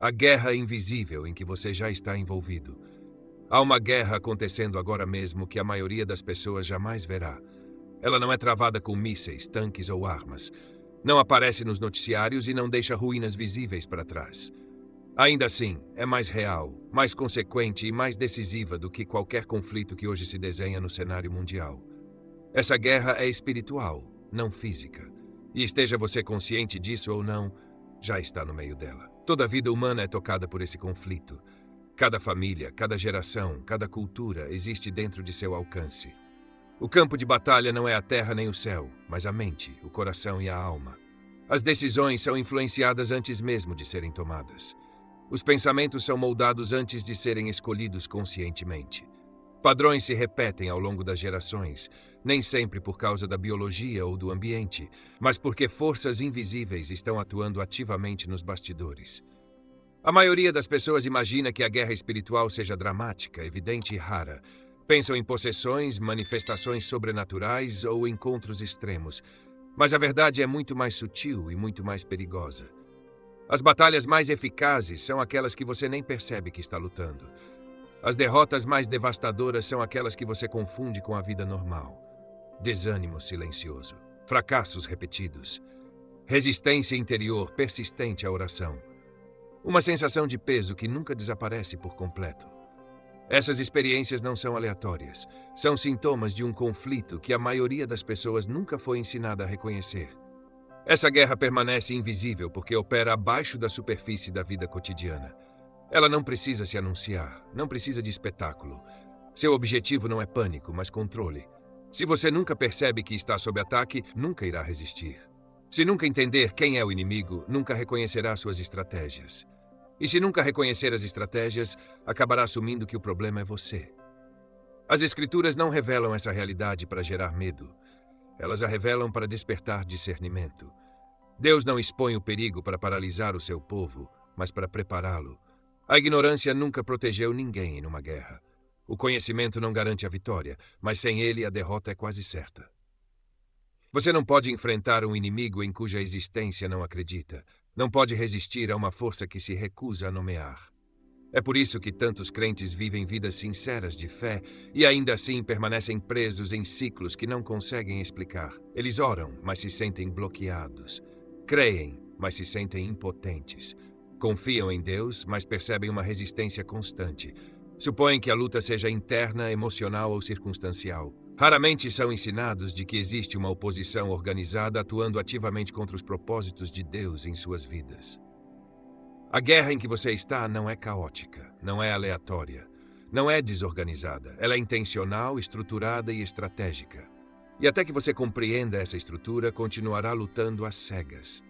A guerra invisível em que você já está envolvido. Há uma guerra acontecendo agora mesmo que a maioria das pessoas jamais verá. Ela não é travada com mísseis, tanques ou armas. Não aparece nos noticiários e não deixa ruínas visíveis para trás. Ainda assim, é mais real, mais consequente e mais decisiva do que qualquer conflito que hoje se desenha no cenário mundial. Essa guerra é espiritual, não física. E esteja você consciente disso ou não, já está no meio dela. Toda a vida humana é tocada por esse conflito. Cada família, cada geração, cada cultura existe dentro de seu alcance. O campo de batalha não é a terra nem o céu, mas a mente, o coração e a alma. As decisões são influenciadas antes mesmo de serem tomadas. Os pensamentos são moldados antes de serem escolhidos conscientemente. Padrões se repetem ao longo das gerações, nem sempre por causa da biologia ou do ambiente, mas porque forças invisíveis estão atuando ativamente nos bastidores. A maioria das pessoas imagina que a guerra espiritual seja dramática, evidente e rara. Pensam em possessões, manifestações sobrenaturais ou encontros extremos. Mas a verdade é muito mais sutil e muito mais perigosa. As batalhas mais eficazes são aquelas que você nem percebe que está lutando. As derrotas mais devastadoras são aquelas que você confunde com a vida normal. Desânimo silencioso, fracassos repetidos, resistência interior persistente à oração. Uma sensação de peso que nunca desaparece por completo. Essas experiências não são aleatórias. São sintomas de um conflito que a maioria das pessoas nunca foi ensinada a reconhecer. Essa guerra permanece invisível porque opera abaixo da superfície da vida cotidiana. Ela não precisa se anunciar, não precisa de espetáculo. Seu objetivo não é pânico, mas controle. Se você nunca percebe que está sob ataque, nunca irá resistir. Se nunca entender quem é o inimigo, nunca reconhecerá suas estratégias. E se nunca reconhecer as estratégias, acabará assumindo que o problema é você. As Escrituras não revelam essa realidade para gerar medo. Elas a revelam para despertar discernimento. Deus não expõe o perigo para paralisar o seu povo, mas para prepará-lo. A ignorância nunca protegeu ninguém numa guerra. O conhecimento não garante a vitória, mas sem ele a derrota é quase certa. Você não pode enfrentar um inimigo em cuja existência não acredita. Não pode resistir a uma força que se recusa a nomear. É por isso que tantos crentes vivem vidas sinceras de fé e ainda assim permanecem presos em ciclos que não conseguem explicar. Eles oram, mas se sentem bloqueados. Creem, mas se sentem impotentes. Confiam em Deus, mas percebem uma resistência constante. Supõem que a luta seja interna, emocional ou circunstancial. Raramente são ensinados de que existe uma oposição organizada atuando ativamente contra os propósitos de Deus em suas vidas. A guerra em que você está não é caótica, não é aleatória, não é desorganizada. Ela é intencional, estruturada e estratégica. E até que você compreenda essa estrutura, continuará lutando às cegas.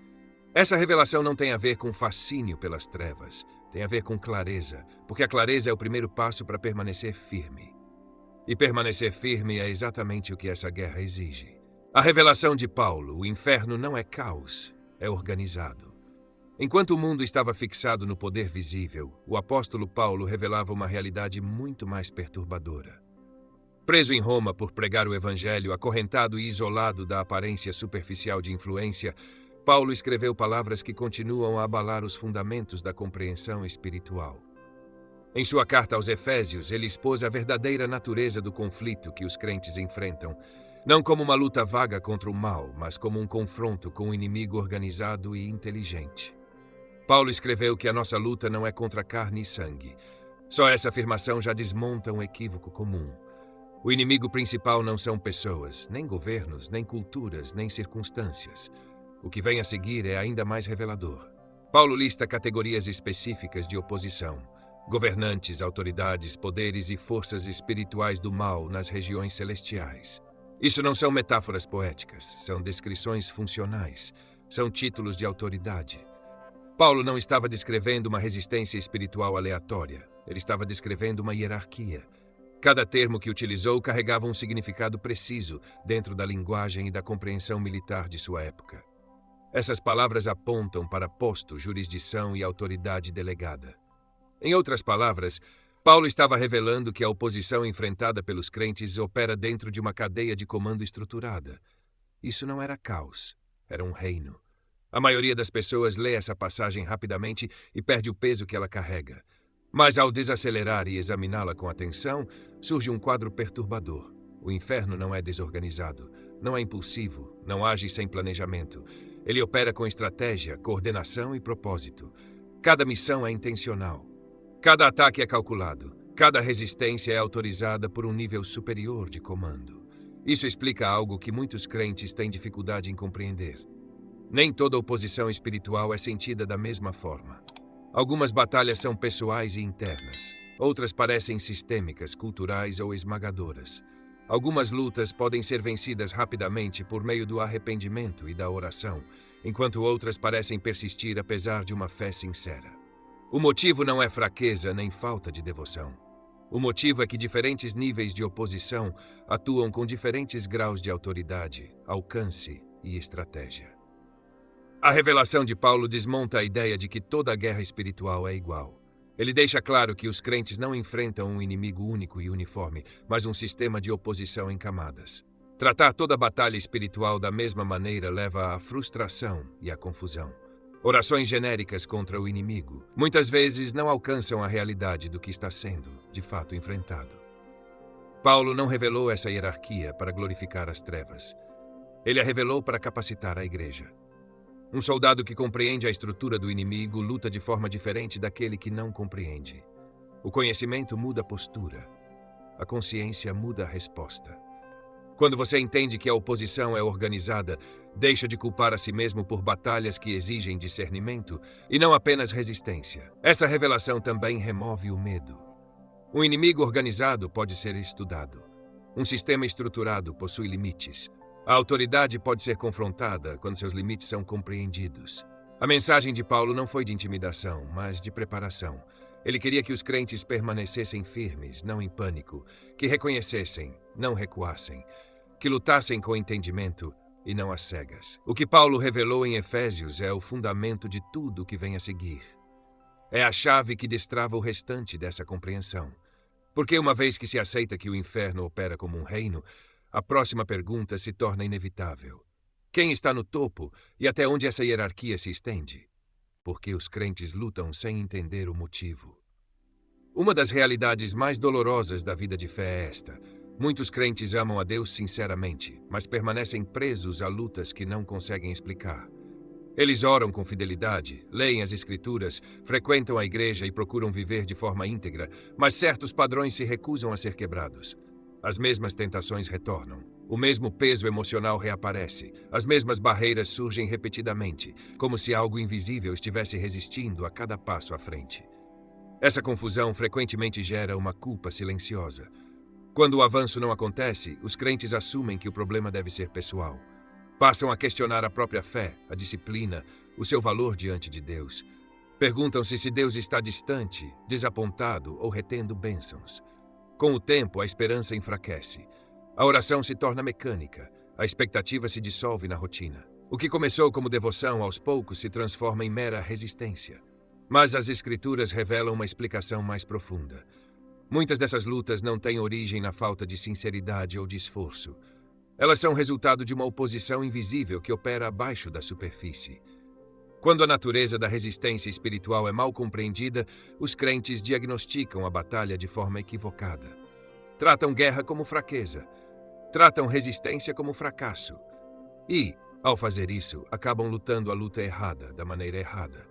Essa revelação não tem a ver com fascínio pelas trevas, tem a ver com clareza, porque a clareza é o primeiro passo para permanecer firme. E permanecer firme é exatamente o que essa guerra exige. A revelação de Paulo, o inferno não é caos, é organizado. Enquanto o mundo estava fixado no poder visível, o apóstolo Paulo revelava uma realidade muito mais perturbadora. Preso em Roma por pregar o evangelho, acorrentado e isolado da aparência superficial de influência, Paulo escreveu palavras que continuam a abalar os fundamentos da compreensão espiritual. Em sua carta aos Efésios, ele expôs a verdadeira natureza do conflito que os crentes enfrentam, não como uma luta vaga contra o mal, mas como um confronto com um inimigo organizado e inteligente. Paulo escreveu que a nossa luta não é contra carne e sangue. Só essa afirmação já desmonta um equívoco comum. O inimigo principal não são pessoas, nem governos, nem culturas, nem circunstâncias. O que vem a seguir é ainda mais revelador. Paulo lista categorias específicas de oposição: governantes, autoridades, poderes e forças espirituais do mal nas regiões celestiais. Isso não são metáforas poéticas, são descrições funcionais, são títulos de autoridade. Paulo não estava descrevendo uma resistência espiritual aleatória, ele estava descrevendo uma hierarquia. Cada termo que utilizou carregava um significado preciso dentro da linguagem e da compreensão militar de sua época. Essas palavras apontam para posto, jurisdição e autoridade delegada. Em outras palavras, Paulo estava revelando que a oposição enfrentada pelos crentes opera dentro de uma cadeia de comando estruturada. Isso não era caos, era um reino. A maioria das pessoas lê essa passagem rapidamente e perde o peso que ela carrega. Mas ao desacelerar e examiná-la com atenção, surge um quadro perturbador. O inferno não é desorganizado, não é impulsivo, não age sem planejamento. Ele opera com estratégia, coordenação e propósito. Cada missão é intencional. Cada ataque é calculado. Cada resistência é autorizada por um nível superior de comando. Isso explica algo que muitos crentes têm dificuldade em compreender. Nem toda oposição espiritual é sentida da mesma forma. Algumas batalhas são pessoais e internas. Outras parecem sistêmicas, culturais ou esmagadoras. Algumas lutas podem ser vencidas rapidamente por meio do arrependimento e da oração, enquanto outras parecem persistir apesar de uma fé sincera. O motivo não é fraqueza nem falta de devoção. O motivo é que diferentes níveis de oposição atuam com diferentes graus de autoridade, alcance e estratégia. A revelação de Paulo desmonta a ideia de que toda guerra espiritual é igual. Ele deixa claro que os crentes não enfrentam um inimigo único e uniforme, mas um sistema de oposição em camadas. Tratar toda batalha espiritual da mesma maneira leva à frustração e à confusão. Orações genéricas contra o inimigo muitas vezes não alcançam a realidade do que está sendo, de fato, enfrentado. Paulo não revelou essa hierarquia para glorificar as trevas. Ele a revelou para capacitar a igreja. Um soldado que compreende a estrutura do inimigo luta de forma diferente daquele que não compreende. O conhecimento muda a postura. A consciência muda a resposta. Quando você entende que a oposição é organizada, deixa de culpar a si mesmo por batalhas que exigem discernimento e não apenas resistência. Essa revelação também remove o medo. Um inimigo organizado pode ser estudado. Um sistema estruturado possui limites. A autoridade pode ser confrontada quando seus limites são compreendidos. A mensagem de Paulo não foi de intimidação, mas de preparação. Ele queria que os crentes permanecessem firmes, não em pânico, que reconhecessem, não recuassem, que lutassem com entendimento e não às cegas. O que Paulo revelou em Efésios é o fundamento de tudo o que vem a seguir. É a chave que destrava o restante dessa compreensão. Porque uma vez que se aceita que o inferno opera como um reino, a próxima pergunta se torna inevitável. Quem está no topo e até onde essa hierarquia se estende? Porque os crentes lutam sem entender o motivo. Uma das realidades mais dolorosas da vida de fé é esta. Muitos crentes amam a Deus sinceramente, mas permanecem presos a lutas que não conseguem explicar. Eles oram com fidelidade, leem as Escrituras, frequentam a igreja e procuram viver de forma íntegra, mas certos padrões se recusam a ser quebrados. As mesmas tentações retornam. O mesmo peso emocional reaparece. As mesmas barreiras surgem repetidamente, como se algo invisível estivesse resistindo a cada passo à frente. Essa confusão frequentemente gera uma culpa silenciosa. Quando o avanço não acontece, os crentes assumem que o problema deve ser pessoal. Passam a questionar a própria fé, a disciplina, o seu valor diante de Deus. Perguntam-se se Deus está distante, desapontado ou retendo bênçãos. Com o tempo, a esperança enfraquece. A oração se torna mecânica. A expectativa se dissolve na rotina. O que começou como devoção, aos poucos, se transforma em mera resistência. Mas as Escrituras revelam uma explicação mais profunda. Muitas dessas lutas não têm origem na falta de sinceridade ou de esforço. Elas são resultado de uma oposição invisível que opera abaixo da superfície. Quando a natureza da resistência espiritual é mal compreendida, os crentes diagnosticam a batalha de forma equivocada. Tratam guerra como fraqueza. Tratam resistência como fracasso. E, ao fazer isso, acabam lutando a luta errada, da maneira errada.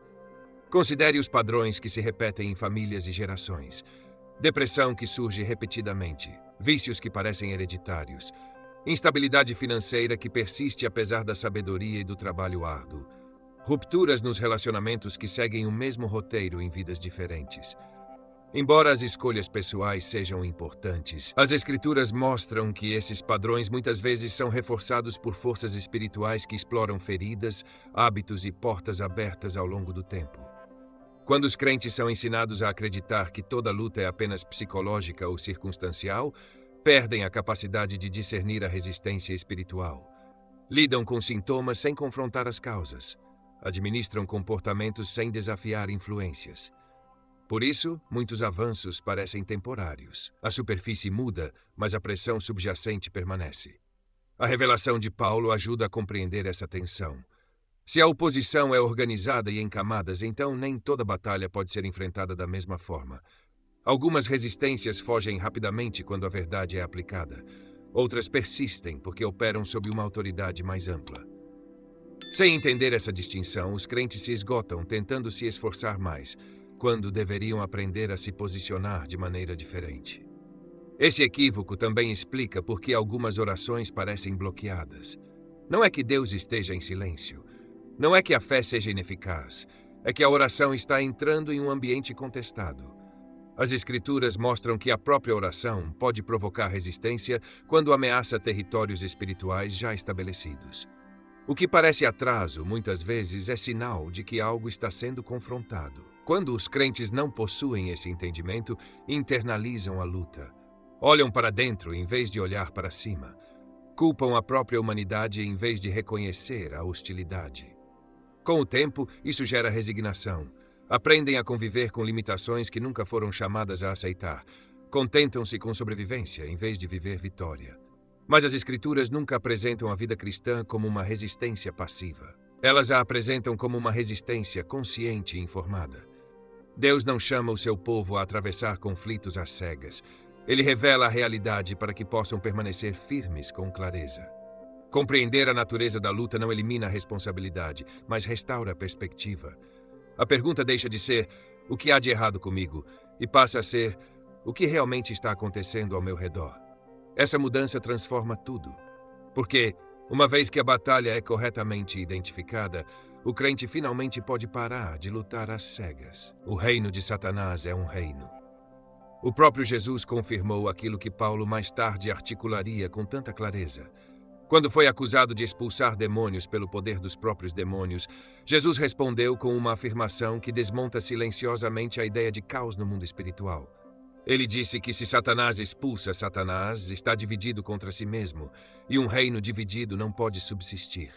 Considere os padrões que se repetem em famílias e gerações. Depressão que surge repetidamente. Vícios que parecem hereditários. Instabilidade financeira que persiste apesar da sabedoria e do trabalho árduo. Rupturas nos relacionamentos que seguem o mesmo roteiro em vidas diferentes. Embora as escolhas pessoais sejam importantes, as Escrituras mostram que esses padrões muitas vezes são reforçados por forças espirituais que exploram feridas, hábitos e portas abertas ao longo do tempo. Quando os crentes são ensinados a acreditar que toda luta é apenas psicológica ou circunstancial, perdem a capacidade de discernir a resistência espiritual. Lidam com sintomas sem confrontar as causas. Administram comportamentos sem desafiar influências. Por isso, muitos avanços parecem temporários. A superfície muda, mas a pressão subjacente permanece. A revelação de Paulo ajuda a compreender essa tensão. Se a oposição é organizada e em camadas, então nem toda batalha pode ser enfrentada da mesma forma. Algumas resistências fogem rapidamente quando a verdade é aplicada. Outras persistem porque operam sob uma autoridade mais ampla. Sem entender essa distinção, os crentes se esgotam tentando se esforçar mais, quando deveriam aprender a se posicionar de maneira diferente. Esse equívoco também explica por que algumas orações parecem bloqueadas. Não é que Deus esteja em silêncio. Não é que a fé seja ineficaz. É que a oração está entrando em um ambiente contestado. As Escrituras mostram que a própria oração pode provocar resistência quando ameaça territórios espirituais já estabelecidos. O que parece atraso, muitas vezes, é sinal de que algo está sendo confrontado. Quando os crentes não possuem esse entendimento, internalizam a luta. Olham para dentro em vez de olhar para cima. Culpam a própria humanidade em vez de reconhecer a hostilidade. Com o tempo, isso gera resignação. Aprendem a conviver com limitações que nunca foram chamadas a aceitar. Contentam-se com sobrevivência em vez de viver vitória. Mas as Escrituras nunca apresentam a vida cristã como uma resistência passiva. Elas a apresentam como uma resistência consciente e informada. Deus não chama o seu povo a atravessar conflitos às cegas. Ele revela a realidade para que possam permanecer firmes com clareza. Compreender a natureza da luta não elimina a responsabilidade, mas restaura a perspectiva. A pergunta deixa de ser "o que há de errado comigo?" e passa a ser "o que realmente está acontecendo ao meu redor?" Essa mudança transforma tudo. Porque, uma vez que a batalha é corretamente identificada, o crente finalmente pode parar de lutar às cegas. O reino de Satanás é um reino. O próprio Jesus confirmou aquilo que Paulo mais tarde articularia com tanta clareza. Quando foi acusado de expulsar demônios pelo poder dos próprios demônios, Jesus respondeu com uma afirmação que desmonta silenciosamente a ideia de caos no mundo espiritual. Ele disse que se Satanás expulsa Satanás, está dividido contra si mesmo, e um reino dividido não pode subsistir.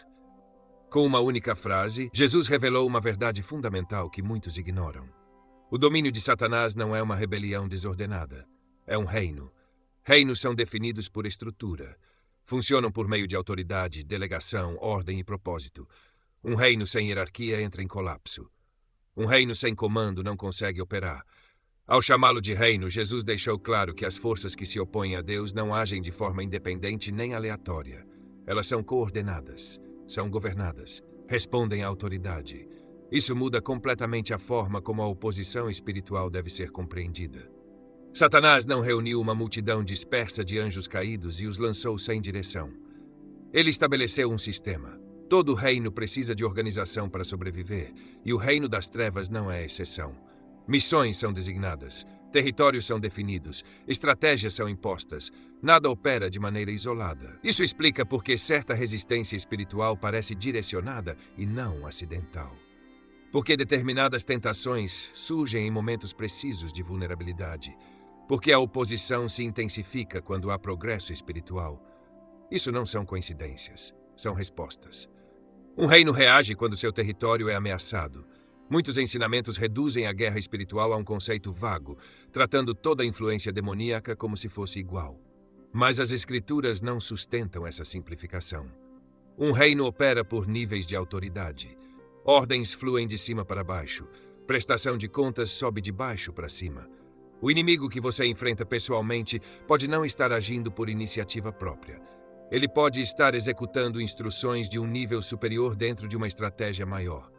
Com uma única frase, Jesus revelou uma verdade fundamental que muitos ignoram. O domínio de Satanás não é uma rebelião desordenada. É um reino. Reinos são definidos por estrutura. Funcionam por meio de autoridade, delegação, ordem e propósito. Um reino sem hierarquia entra em colapso. Um reino sem comando não consegue operar. Ao chamá-lo de reino, Jesus deixou claro que as forças que se opõem a Deus não agem de forma independente nem aleatória. Elas são coordenadas, são governadas, respondem à autoridade. Isso muda completamente a forma como a oposição espiritual deve ser compreendida. Satanás não reuniu uma multidão dispersa de anjos caídos e os lançou sem direção. Ele estabeleceu um sistema. Todo reino precisa de organização para sobreviver, e o reino das trevas não é exceção. Missões são designadas, territórios são definidos, estratégias são impostas, nada opera de maneira isolada. Isso explica por que certa resistência espiritual parece direcionada e não acidental. Porque determinadas tentações surgem em momentos precisos de vulnerabilidade. Porque a oposição se intensifica quando há progresso espiritual. Isso não são coincidências, são respostas. Um reino reage quando seu território é ameaçado. Muitos ensinamentos reduzem a guerra espiritual a um conceito vago, tratando toda a influência demoníaca como se fosse igual. Mas as Escrituras não sustentam essa simplificação. Um reino opera por níveis de autoridade. Ordens fluem de cima para baixo. Prestação de contas sobe de baixo para cima. O inimigo que você enfrenta pessoalmente pode não estar agindo por iniciativa própria. Ele pode estar executando instruções de um nível superior dentro de uma estratégia maior.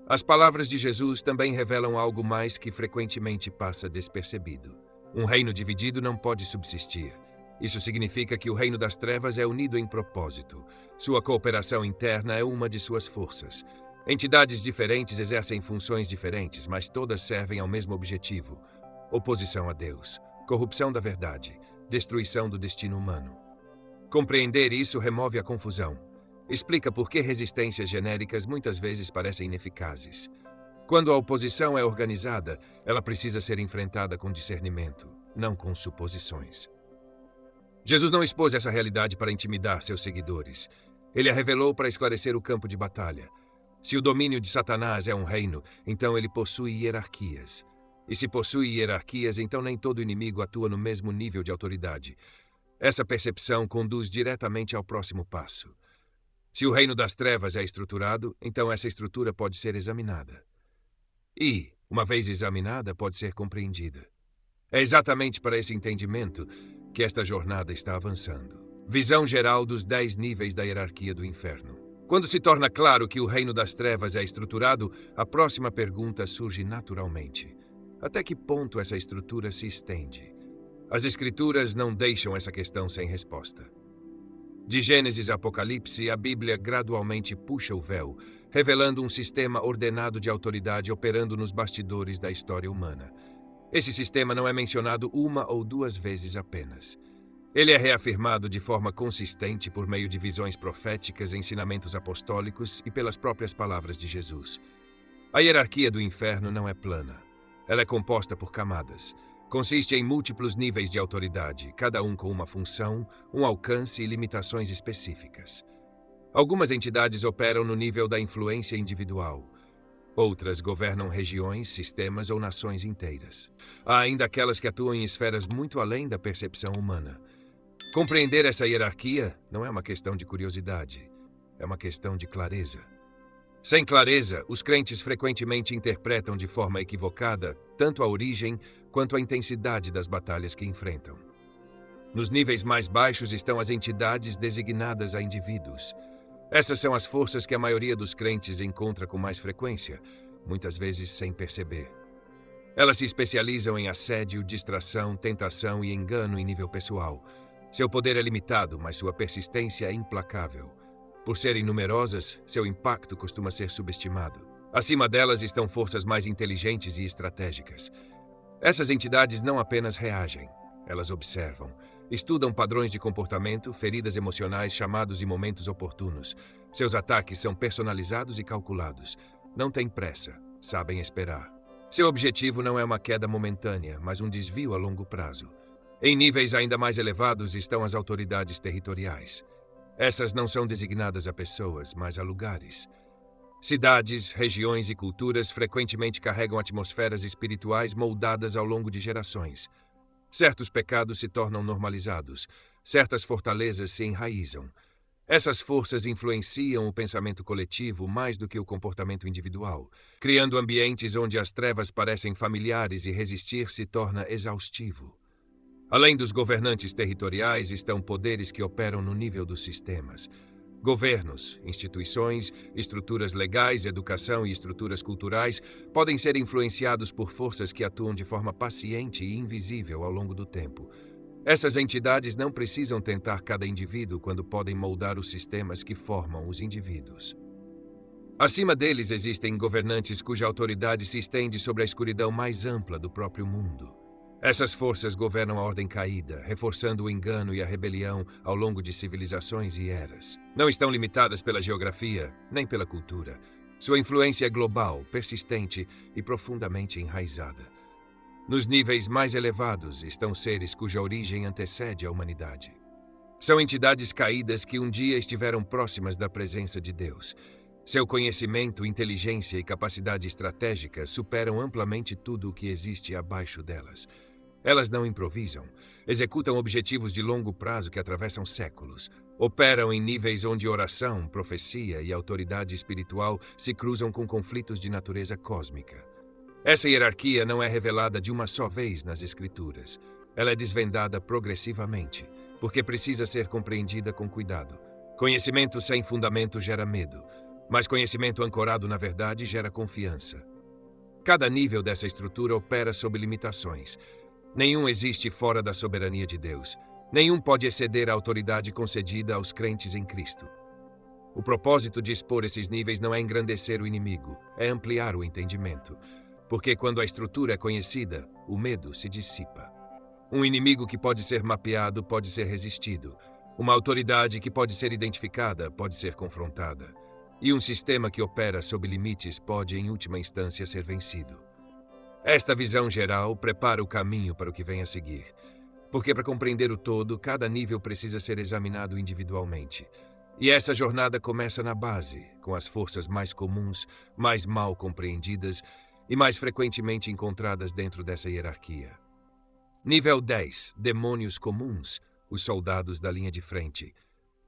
As palavras de Jesus também revelam algo mais que frequentemente passa despercebido. Um reino dividido não pode subsistir. Isso significa que o reino das trevas é unido em propósito. Sua cooperação interna é uma de suas forças. Entidades diferentes exercem funções diferentes, mas todas servem ao mesmo objetivo: oposição a Deus, corrupção da verdade, destruição do destino humano. Compreender isso remove a confusão. Explica por que resistências genéricas muitas vezes parecem ineficazes. Quando a oposição é organizada, ela precisa ser enfrentada com discernimento, não com suposições. Jesus não expôs essa realidade para intimidar seus seguidores. Ele a revelou para esclarecer o campo de batalha. Se o domínio de Satanás é um reino, então ele possui hierarquias. E se possui hierarquias, então nem todo inimigo atua no mesmo nível de autoridade. Essa percepção conduz diretamente ao próximo passo. Se o reino das trevas é estruturado, então essa estrutura pode ser examinada. E, uma vez examinada, pode ser compreendida. É exatamente para esse entendimento que esta jornada está avançando. Visão geral dos 10 níveis da hierarquia do inferno. Quando se torna claro que o reino das trevas é estruturado, a próxima pergunta surge naturalmente. Até que ponto essa estrutura se estende? As Escrituras não deixam essa questão sem resposta. De Gênesis a Apocalipse, a Bíblia gradualmente puxa o véu, revelando um sistema ordenado de autoridade operando nos bastidores da história humana. Esse sistema não é mencionado uma ou duas vezes apenas. Ele é reafirmado de forma consistente por meio de visões proféticas, ensinamentos apostólicos e pelas próprias palavras de Jesus. A hierarquia do inferno não é plana. Ela é composta por camadas. Consiste em múltiplos níveis de autoridade, cada um com uma função, um alcance e limitações específicas. Algumas entidades operam no nível da influência individual. Outras governam regiões, sistemas ou nações inteiras. Há ainda aquelas que atuam em esferas muito além da percepção humana. Compreender essa hierarquia não é uma questão de curiosidade, é uma questão de clareza. Sem clareza, os crentes frequentemente interpretam de forma equivocada tanto a origem quanto a intensidade das batalhas que enfrentam. Nos níveis mais baixos estão as entidades designadas a indivíduos. Essas são as forças que a maioria dos crentes encontra com mais frequência, muitas vezes sem perceber. Elas se especializam em assédio, distração, tentação e engano em nível pessoal. Seu poder é limitado, mas sua persistência é implacável. Por serem numerosas, seu impacto costuma ser subestimado. Acima delas estão forças mais inteligentes e estratégicas. Essas entidades não apenas reagem, elas observam. Estudam padrões de comportamento, feridas emocionais chamados em momentos oportunos. Seus ataques são personalizados e calculados. Não têm pressa, sabem esperar. Seu objetivo não é uma queda momentânea, mas um desvio a longo prazo. Em níveis ainda mais elevados estão as autoridades territoriais. Essas não são designadas a pessoas, mas a lugares. Cidades, regiões e culturas frequentemente carregam atmosferas espirituais moldadas ao longo de gerações. Certos pecados se tornam normalizados, certas fortalezas se enraizam. Essas forças influenciam o pensamento coletivo mais do que o comportamento individual, criando ambientes onde as trevas parecem familiares e resistir se torna exaustivo. Além dos governantes territoriais estão poderes que operam no nível dos sistemas. Governos, instituições, estruturas legais, educação e estruturas culturais podem ser influenciados por forças que atuam de forma paciente e invisível ao longo do tempo. Essas entidades não precisam tentar cada indivíduo quando podem moldar os sistemas que formam os indivíduos. Acima deles existem governantes cuja autoridade se estende sobre a escuridão mais ampla do próprio mundo. Essas forças governam a ordem caída, reforçando o engano e a rebelião ao longo de civilizações e eras. Não estão limitadas pela geografia, nem pela cultura. Sua influência é global, persistente e profundamente enraizada. Nos níveis mais elevados estão seres cuja origem antecede a humanidade. São entidades caídas que um dia estiveram próximas da presença de Deus. Seu conhecimento, inteligência e capacidade estratégica superam amplamente tudo o que existe abaixo delas. Elas não improvisam, executam objetivos de longo prazo que atravessam séculos, operam em níveis onde oração, profecia e autoridade espiritual se cruzam com conflitos de natureza cósmica. Essa hierarquia não é revelada de uma só vez nas Escrituras. Ela é desvendada progressivamente, porque precisa ser compreendida com cuidado. Conhecimento sem fundamento gera medo, mas conhecimento ancorado na verdade gera confiança. Cada nível dessa estrutura opera sob limitações. Nenhum existe fora da soberania de Deus. Nenhum pode exceder a autoridade concedida aos crentes em Cristo. O propósito de expor esses níveis não é engrandecer o inimigo, é ampliar o entendimento. Porque quando a estrutura é conhecida, o medo se dissipa. Um inimigo que pode ser mapeado pode ser resistido. Uma autoridade que pode ser identificada pode ser confrontada. E um sistema que opera sob limites pode, em última instância, ser vencido. Esta visão geral prepara o caminho para o que vem a seguir. Porque para compreender o todo, cada nível precisa ser examinado individualmente. E essa jornada começa na base, com as forças mais comuns, mais mal compreendidas e mais frequentemente encontradas dentro dessa hierarquia. Nível 10. Demônios comuns, os soldados da linha de frente.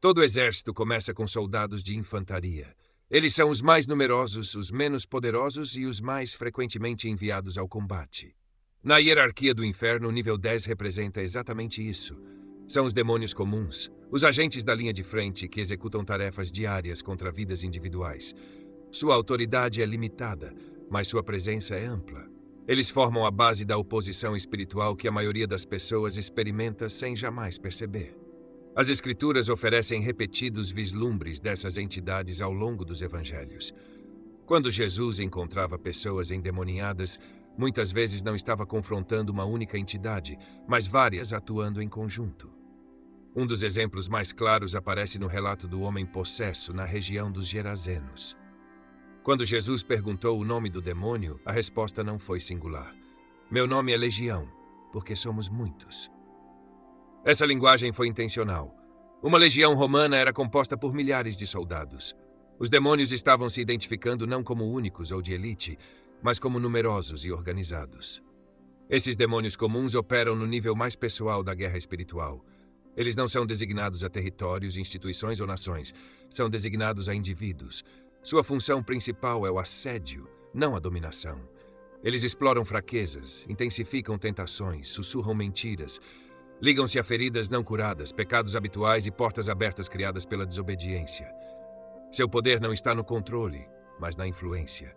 Todo exército começa com soldados de infantaria. Eles são os mais numerosos, os menos poderosos e os mais frequentemente enviados ao combate. Na hierarquia do inferno, o nível 10 representa exatamente isso. São os demônios comuns, os agentes da linha de frente que executam tarefas diárias contra vidas individuais. Sua autoridade é limitada, mas sua presença é ampla. Eles formam a base da oposição espiritual que a maioria das pessoas experimenta sem jamais perceber. As Escrituras oferecem repetidos vislumbres dessas entidades ao longo dos evangelhos. Quando Jesus encontrava pessoas endemoniadas, muitas vezes não estava confrontando uma única entidade, mas várias atuando em conjunto. Um dos exemplos mais claros aparece no relato do homem possesso na região dos Gerazenos. Quando Jesus perguntou o nome do demônio, a resposta não foi singular. Meu nome é Legião, porque somos muitos. Essa linguagem foi intencional. Uma legião romana era composta por milhares de soldados. Os demônios estavam se identificando não como únicos ou de elite, mas como numerosos e organizados. Esses demônios comuns operam no nível mais pessoal da guerra espiritual. Eles não são designados a territórios, instituições ou nações. São designados a indivíduos. Sua função principal é o assédio, não a dominação. Eles exploram fraquezas, intensificam tentações, sussurram mentiras, ligam-se a feridas não curadas, pecados habituais e portas abertas criadas pela desobediência. Seu poder não está no controle, mas na influência.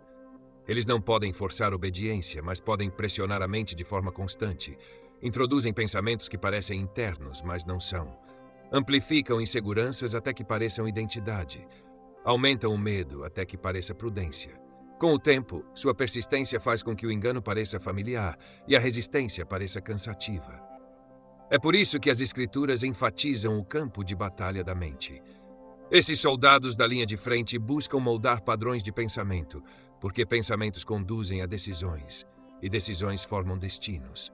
Eles não podem forçar obediência, mas podem pressionar a mente de forma constante. Introduzem pensamentos que parecem internos, mas não são. Amplificam inseguranças até que pareçam identidade. Aumentam o medo até que pareça prudência. Com o tempo, sua persistência faz com que o engano pareça familiar e a resistência pareça cansativa. É por isso que as Escrituras enfatizam o campo de batalha da mente. Esses soldados da linha de frente buscam moldar padrões de pensamento, porque pensamentos conduzem a decisões, e decisões formam destinos.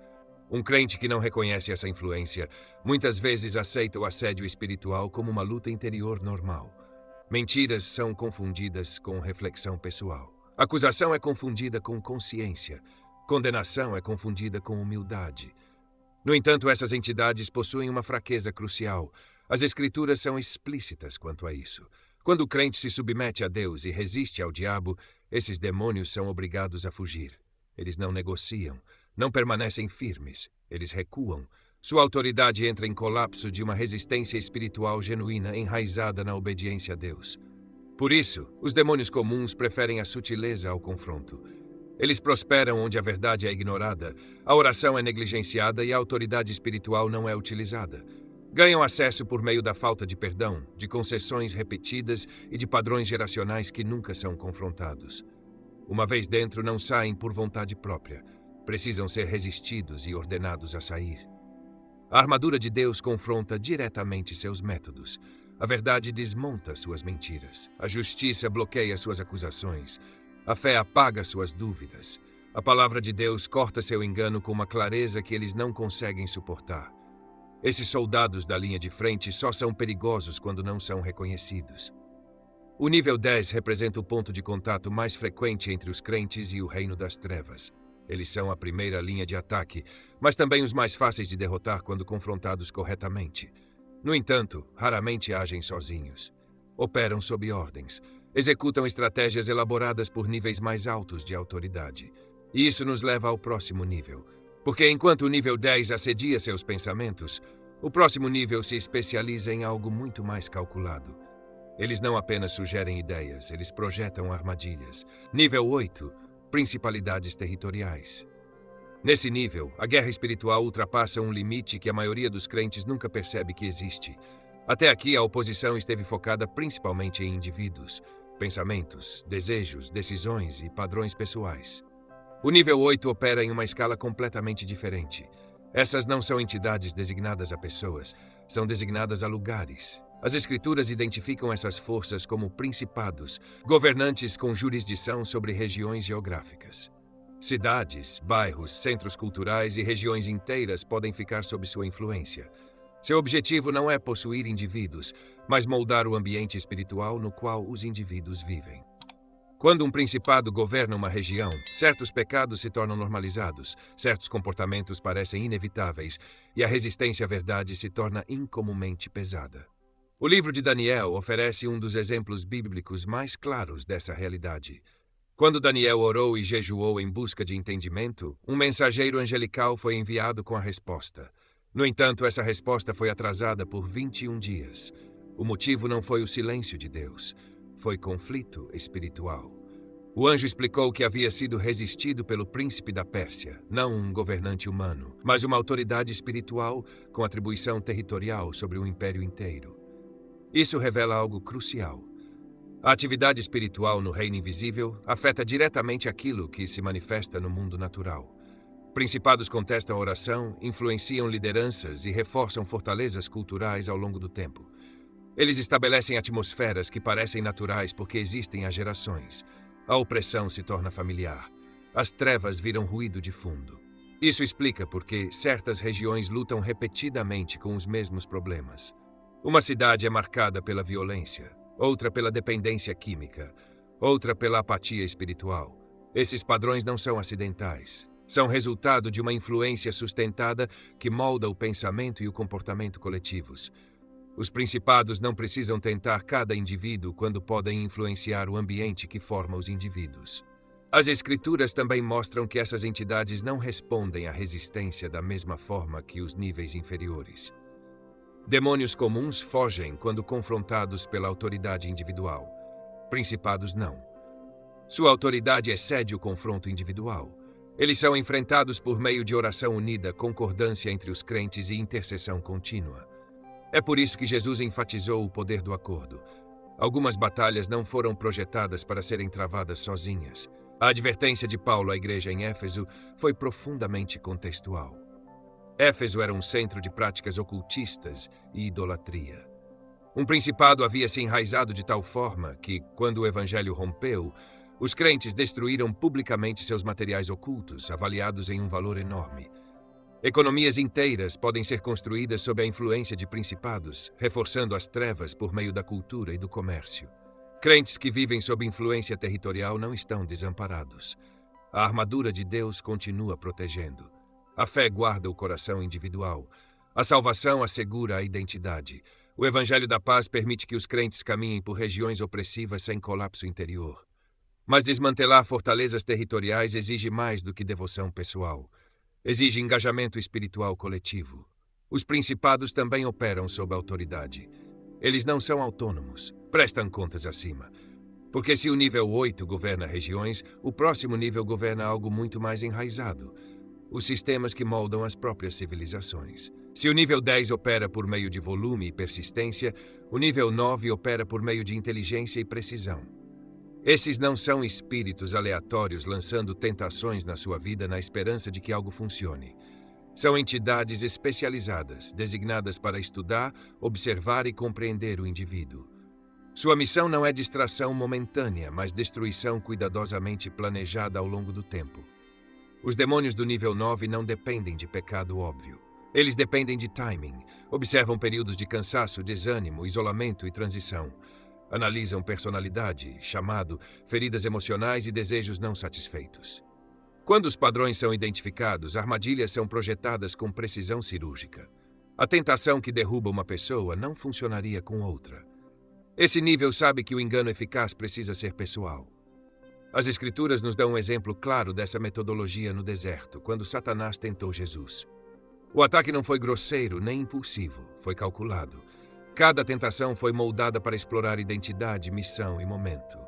Um crente que não reconhece essa influência, muitas vezes aceita o assédio espiritual como uma luta interior normal. Mentiras são confundidas com reflexão pessoal. Acusação é confundida com consciência. Condenação é confundida com humildade. No entanto, essas entidades possuem uma fraqueza crucial. As Escrituras são explícitas quanto a isso. Quando o crente se submete a Deus e resiste ao diabo, esses demônios são obrigados a fugir. Eles não negociam, não permanecem firmes, eles recuam. Sua autoridade entra em colapso de uma resistência espiritual genuína enraizada na obediência a Deus. Por isso, os demônios comuns preferem a sutileza ao confronto. Eles prosperam onde a verdade é ignorada, a oração é negligenciada e a autoridade espiritual não é utilizada. Ganham acesso por meio da falta de perdão, de concessões repetidas e de padrões geracionais que nunca são confrontados. Uma vez dentro, não saem por vontade própria. Precisam ser resistidos e ordenados a sair. A armadura de Deus confronta diretamente seus métodos. A verdade desmonta suas mentiras. A justiça bloqueia suas acusações. A fé apaga suas dúvidas. A palavra de Deus corta seu engano com uma clareza que eles não conseguem suportar. Esses soldados da linha de frente só são perigosos quando não são reconhecidos. O nível 10 representa o ponto de contato mais frequente entre os crentes e o reino das trevas. Eles são a primeira linha de ataque, mas também os mais fáceis de derrotar quando confrontados corretamente. No entanto, raramente agem sozinhos. Operam sob ordens. Executam estratégias elaboradas por níveis mais altos de autoridade. E isso nos leva ao próximo nível. Porque enquanto o nível 10 assedia seus pensamentos, o próximo nível se especializa em algo muito mais calculado. Eles não apenas sugerem ideias, eles projetam armadilhas. Nível 8. Principalidades territoriais. Nesse nível, a guerra espiritual ultrapassa um limite que a maioria dos crentes nunca percebe que existe. Até aqui, a oposição esteve focada principalmente em indivíduos, pensamentos, desejos, decisões e padrões pessoais. O nível 8 opera em uma escala completamente diferente. Essas não são entidades designadas a pessoas, são designadas a lugares. As Escrituras identificam essas forças como principados, governantes com jurisdição sobre regiões geográficas. Cidades, bairros, centros culturais e regiões inteiras podem ficar sob sua influência. Seu objetivo não é possuir indivíduos, mas moldar o ambiente espiritual no qual os indivíduos vivem. Quando um principado governa uma região, certos pecados se tornam normalizados, certos comportamentos parecem inevitáveis e a resistência à verdade se torna incomumente pesada. O livro de Daniel oferece um dos exemplos bíblicos mais claros dessa realidade. Quando Daniel orou e jejuou em busca de entendimento, um mensageiro angelical foi enviado com a resposta. No entanto, essa resposta foi atrasada por 21 dias. O motivo não foi o silêncio de Deus, foi conflito espiritual. O anjo explicou que havia sido resistido pelo príncipe da Pérsia, não um governante humano, mas uma autoridade espiritual com atribuição territorial sobre o império inteiro. Isso revela algo crucial. A atividade espiritual no reino invisível afeta diretamente aquilo que se manifesta no mundo natural. Principados contestam a oração, influenciam lideranças e reforçam fortalezas culturais ao longo do tempo. Eles estabelecem atmosferas que parecem naturais porque existem há gerações. A opressão se torna familiar. As trevas viram ruído de fundo. Isso explica por que certas regiões lutam repetidamente com os mesmos problemas. Uma cidade é marcada pela violência, outra pela dependência química, outra pela apatia espiritual. Esses padrões não são acidentais. São resultado de uma influência sustentada que molda o pensamento e o comportamento coletivos. Os principados não precisam tentar cada indivíduo quando podem influenciar o ambiente que forma os indivíduos. As Escrituras também mostram que essas entidades não respondem à resistência da mesma forma que os níveis inferiores. Demônios comuns fogem quando confrontados pela autoridade individual. Principados não. Sua autoridade excede o confronto individual. Eles são enfrentados por meio de oração unida, concordância entre os crentes e intercessão contínua. É por isso que Jesus enfatizou o poder do acordo. Algumas batalhas não foram projetadas para serem travadas sozinhas. A advertência de Paulo à igreja em Éfeso foi profundamente contextual. Éfeso era um centro de práticas ocultistas e idolatria. Um principado havia se enraizado de tal forma que, quando o evangelho rompeu, os crentes destruíram publicamente seus materiais ocultos, avaliados em um valor enorme. Economias inteiras podem ser construídas sob a influência de principados, reforçando as trevas por meio da cultura e do comércio. Crentes que vivem sob influência territorial não estão desamparados. A armadura de Deus continua protegendo. A fé guarda o coração individual. A salvação assegura a identidade. O Evangelho da Paz permite que os crentes caminhem por regiões opressivas sem colapso interior. Mas desmantelar fortalezas territoriais exige mais do que devoção pessoal. Exige engajamento espiritual coletivo. Os principados também operam sob autoridade. Eles não são autônomos, prestam contas acima. Porque se o nível 8 governa regiões, o próximo nível governa algo muito mais enraizado. Os sistemas que moldam as próprias civilizações. Se o nível 10 opera por meio de volume e persistência, o nível 9 opera por meio de inteligência e precisão. Esses não são espíritos aleatórios lançando tentações na sua vida na esperança de que algo funcione. São entidades especializadas, designadas para estudar, observar e compreender o indivíduo. Sua missão não é distração momentânea, mas destruição cuidadosamente planejada ao longo do tempo. Os demônios do nível 9 não dependem de pecado óbvio. Eles dependem de timing, observam períodos de cansaço, desânimo, isolamento e transição. Analisam personalidade, chamado, feridas emocionais e desejos não satisfeitos. Quando os padrões são identificados, armadilhas são projetadas com precisão cirúrgica. A tentação que derruba uma pessoa não funcionaria com outra. Esse nível sabe que o engano eficaz precisa ser pessoal. As Escrituras nos dão um exemplo claro dessa metodologia no deserto, quando Satanás tentou Jesus. O ataque não foi grosseiro nem impulsivo, foi calculado. Cada tentação foi moldada para explorar identidade, missão e momento.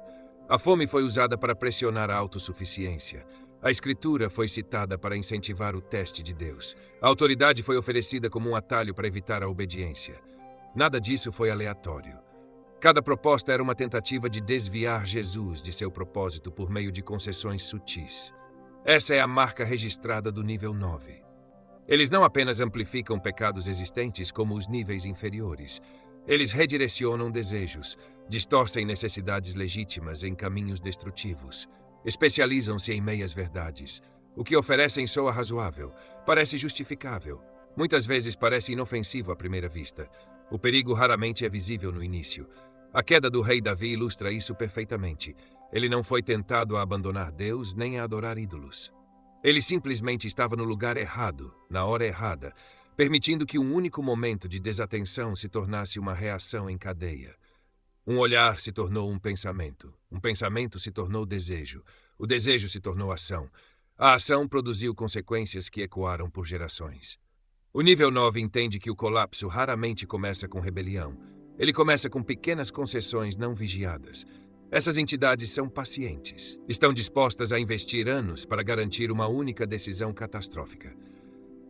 A fome foi usada para pressionar a autossuficiência. A Escritura foi citada para incentivar o teste de Deus. A autoridade foi oferecida como um atalho para evitar a obediência. Nada disso foi aleatório. Cada proposta era uma tentativa de desviar Jesus de seu propósito por meio de concessões sutis. Essa é a marca registrada do nível 9. Eles não apenas amplificam pecados existentes como os níveis inferiores. Eles redirecionam desejos, distorcem necessidades legítimas em caminhos destrutivos. Especializam-se em meias-verdades. O que oferecem soa razoável, parece justificável. Muitas vezes parece inofensivo à primeira vista. O perigo raramente é visível no início. A queda do rei Davi ilustra isso perfeitamente. Ele não foi tentado a abandonar Deus nem a adorar ídolos. Ele simplesmente estava no lugar errado, na hora errada, permitindo que um único momento de desatenção se tornasse uma reação em cadeia. Um olhar se tornou um pensamento se tornou desejo, o desejo se tornou ação. A ação produziu consequências que ecoaram por gerações. O nível 9 entende que o colapso raramente começa com rebelião. Ele começa com pequenas concessões não vigiadas. Essas entidades são pacientes. Estão dispostas a investir anos para garantir uma única decisão catastrófica.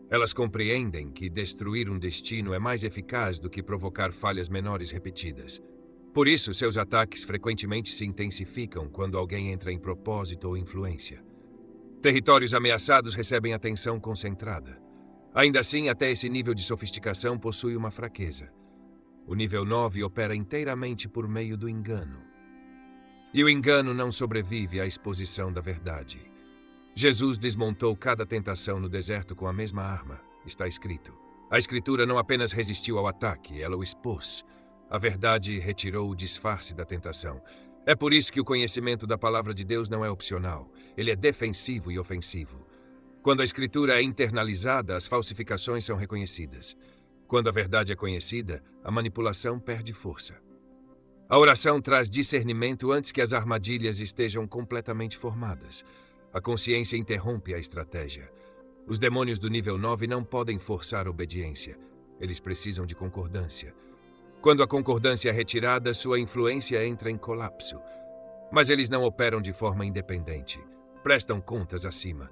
Elas compreendem que destruir um destino é mais eficaz do que provocar falhas menores repetidas. Por isso, seus ataques frequentemente se intensificam quando alguém entra em propósito ou influência. Territórios ameaçados recebem atenção concentrada. Ainda assim, até esse nível de sofisticação possui uma fraqueza. O nível 9 opera inteiramente por meio do engano. E o engano não sobrevive à exposição da verdade. Jesus desmontou cada tentação no deserto com a mesma arma, está escrito. A Escritura não apenas resistiu ao ataque, ela o expôs. A verdade retirou o disfarce da tentação. É por isso que o conhecimento da palavra de Deus não é opcional. Ele é defensivo e ofensivo. Quando a Escritura é internalizada, as falsificações são reconhecidas. Quando a verdade é conhecida, a manipulação perde força. A oração traz discernimento antes que as armadilhas estejam completamente formadas. A consciência interrompe a estratégia. Os demônios do nível 9 não podem forçar obediência. Eles precisam de concordância. Quando a concordância é retirada, sua influência entra em colapso. Mas eles não operam de forma independente. Prestam contas acima.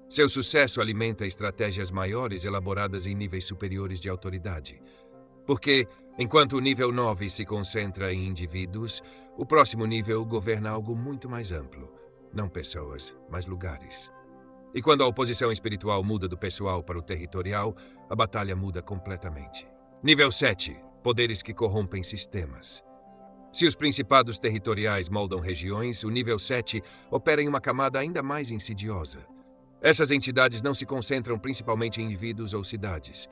Seu sucesso alimenta estratégias maiores elaboradas em níveis superiores de autoridade. Porque, enquanto o nível 9 se concentra em indivíduos, o próximo nível governa algo muito mais amplo. Não pessoas, mas lugares. E quando a oposição espiritual muda do pessoal para o territorial, a batalha muda completamente. Nível 7. Poderes que corrompem sistemas. Se os principados territoriais moldam regiões, o nível 7 opera em uma camada ainda mais insidiosa. Essas entidades não se concentram principalmente em indivíduos ou cidades.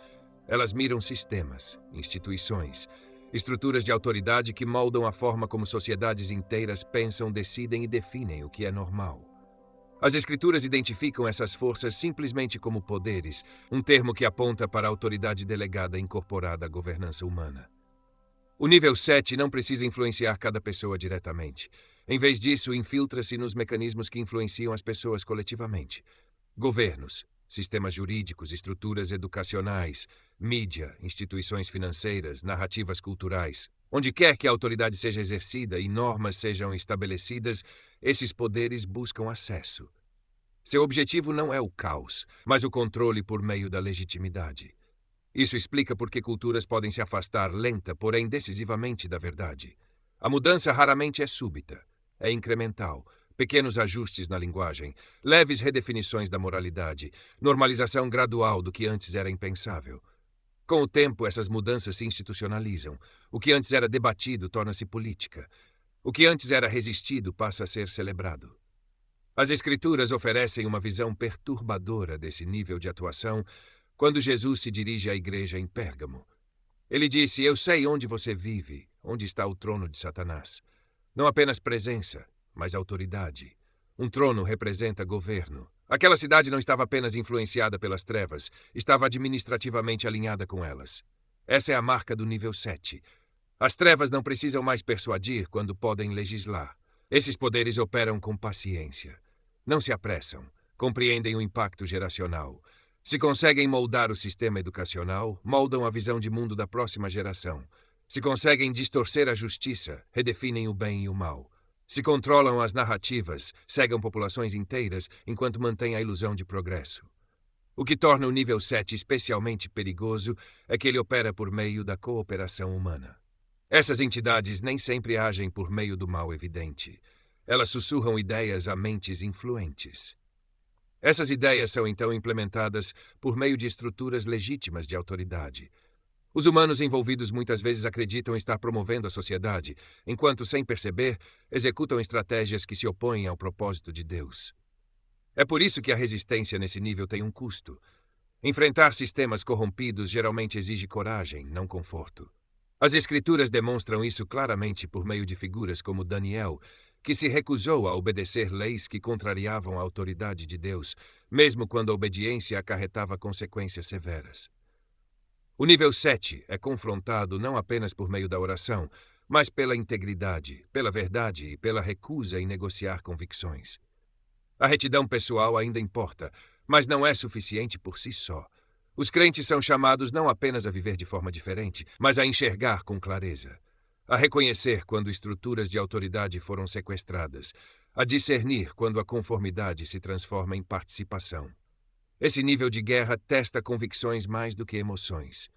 Elas miram sistemas, instituições, estruturas de autoridade que moldam a forma como sociedades inteiras pensam, decidem e definem o que é normal. As Escrituras identificam essas forças simplesmente como poderes, um termo que aponta para a autoridade delegada incorporada à governança humana. O nível 7 não precisa influenciar cada pessoa diretamente. Em vez disso, infiltra-se nos mecanismos que influenciam as pessoas coletivamente. Governos, sistemas jurídicos, estruturas educacionais, mídia, instituições financeiras, narrativas culturais. Onde quer que a autoridade seja exercida e normas sejam estabelecidas, esses poderes buscam acesso. Seu objetivo não é o caos, mas o controle por meio da legitimidade. Isso explica por que culturas podem se afastar lenta, porém decisivamente da verdade. A mudança raramente é súbita, é incremental. Pequenos ajustes na linguagem, leves redefinições da moralidade, normalização gradual do que antes era impensável. Com o tempo, essas mudanças se institucionalizam. O que antes era debatido torna-se política. O que antes era resistido passa a ser celebrado. As Escrituras oferecem uma visão perturbadora desse nível de atuação quando Jesus se dirige à igreja em Pérgamo. Ele disse: "Eu sei onde você vive, onde está o trono de Satanás. Não apenas presença, mas autoridade. Um trono representa governo. Aquela cidade não estava apenas influenciada pelas trevas, estava administrativamente alinhada com elas. Essa é a marca do nível 7. As trevas não precisam mais persuadir quando podem legislar. Esses poderes operam com paciência. Não se apressam, compreendem o impacto geracional. Se conseguem moldar o sistema educacional, moldam a visão de mundo da próxima geração. Se conseguem distorcer a justiça, redefinem o bem e o mal. Se controlam as narrativas, cegam populações inteiras enquanto mantêm a ilusão de progresso. O que torna o nível 7 especialmente perigoso é que ele opera por meio da cooperação humana. Essas entidades nem sempre agem por meio do mal evidente. Elas sussurram ideias a mentes influentes. Essas ideias são então implementadas por meio de estruturas legítimas de autoridade. Os humanos envolvidos muitas vezes acreditam estar promovendo a sociedade, enquanto, sem perceber, executam estratégias que se opõem ao propósito de Deus. É por isso que a resistência nesse nível tem um custo. Enfrentar sistemas corrompidos geralmente exige coragem, não conforto. As Escrituras demonstram isso claramente por meio de figuras como Daniel, que se recusou a obedecer leis que contrariavam a autoridade de Deus, mesmo quando a obediência acarretava consequências severas. O nível 7 é confrontado não apenas por meio da oração, mas pela integridade, pela verdade e pela recusa em negociar convicções. A retidão pessoal ainda importa, mas não é suficiente por si só. Os crentes são chamados não apenas a viver de forma diferente, mas a enxergar com clareza, a reconhecer quando estruturas de autoridade foram sequestradas, a discernir quando a conformidade se transforma em participação. Esse nível de guerra testa convicções mais do que emoções.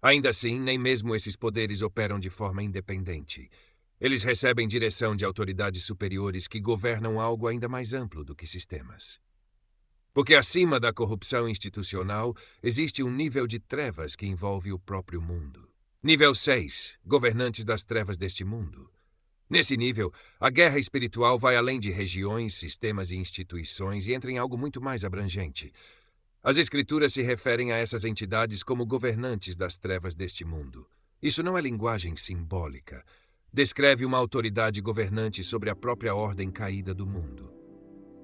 Ainda assim, nem mesmo esses poderes operam de forma independente. Eles recebem direção de autoridades superiores que governam algo ainda mais amplo do que sistemas. Porque acima da corrupção institucional, existe um nível de trevas que envolve o próprio mundo. Nível 6. Governantes das trevas deste mundo. Nesse nível, a guerra espiritual vai além de regiões, sistemas e instituições e entra em algo muito mais abrangente. As Escrituras se referem a essas entidades como governantes das trevas deste mundo. Isso não é linguagem simbólica. Descreve uma autoridade governante sobre a própria ordem caída do mundo.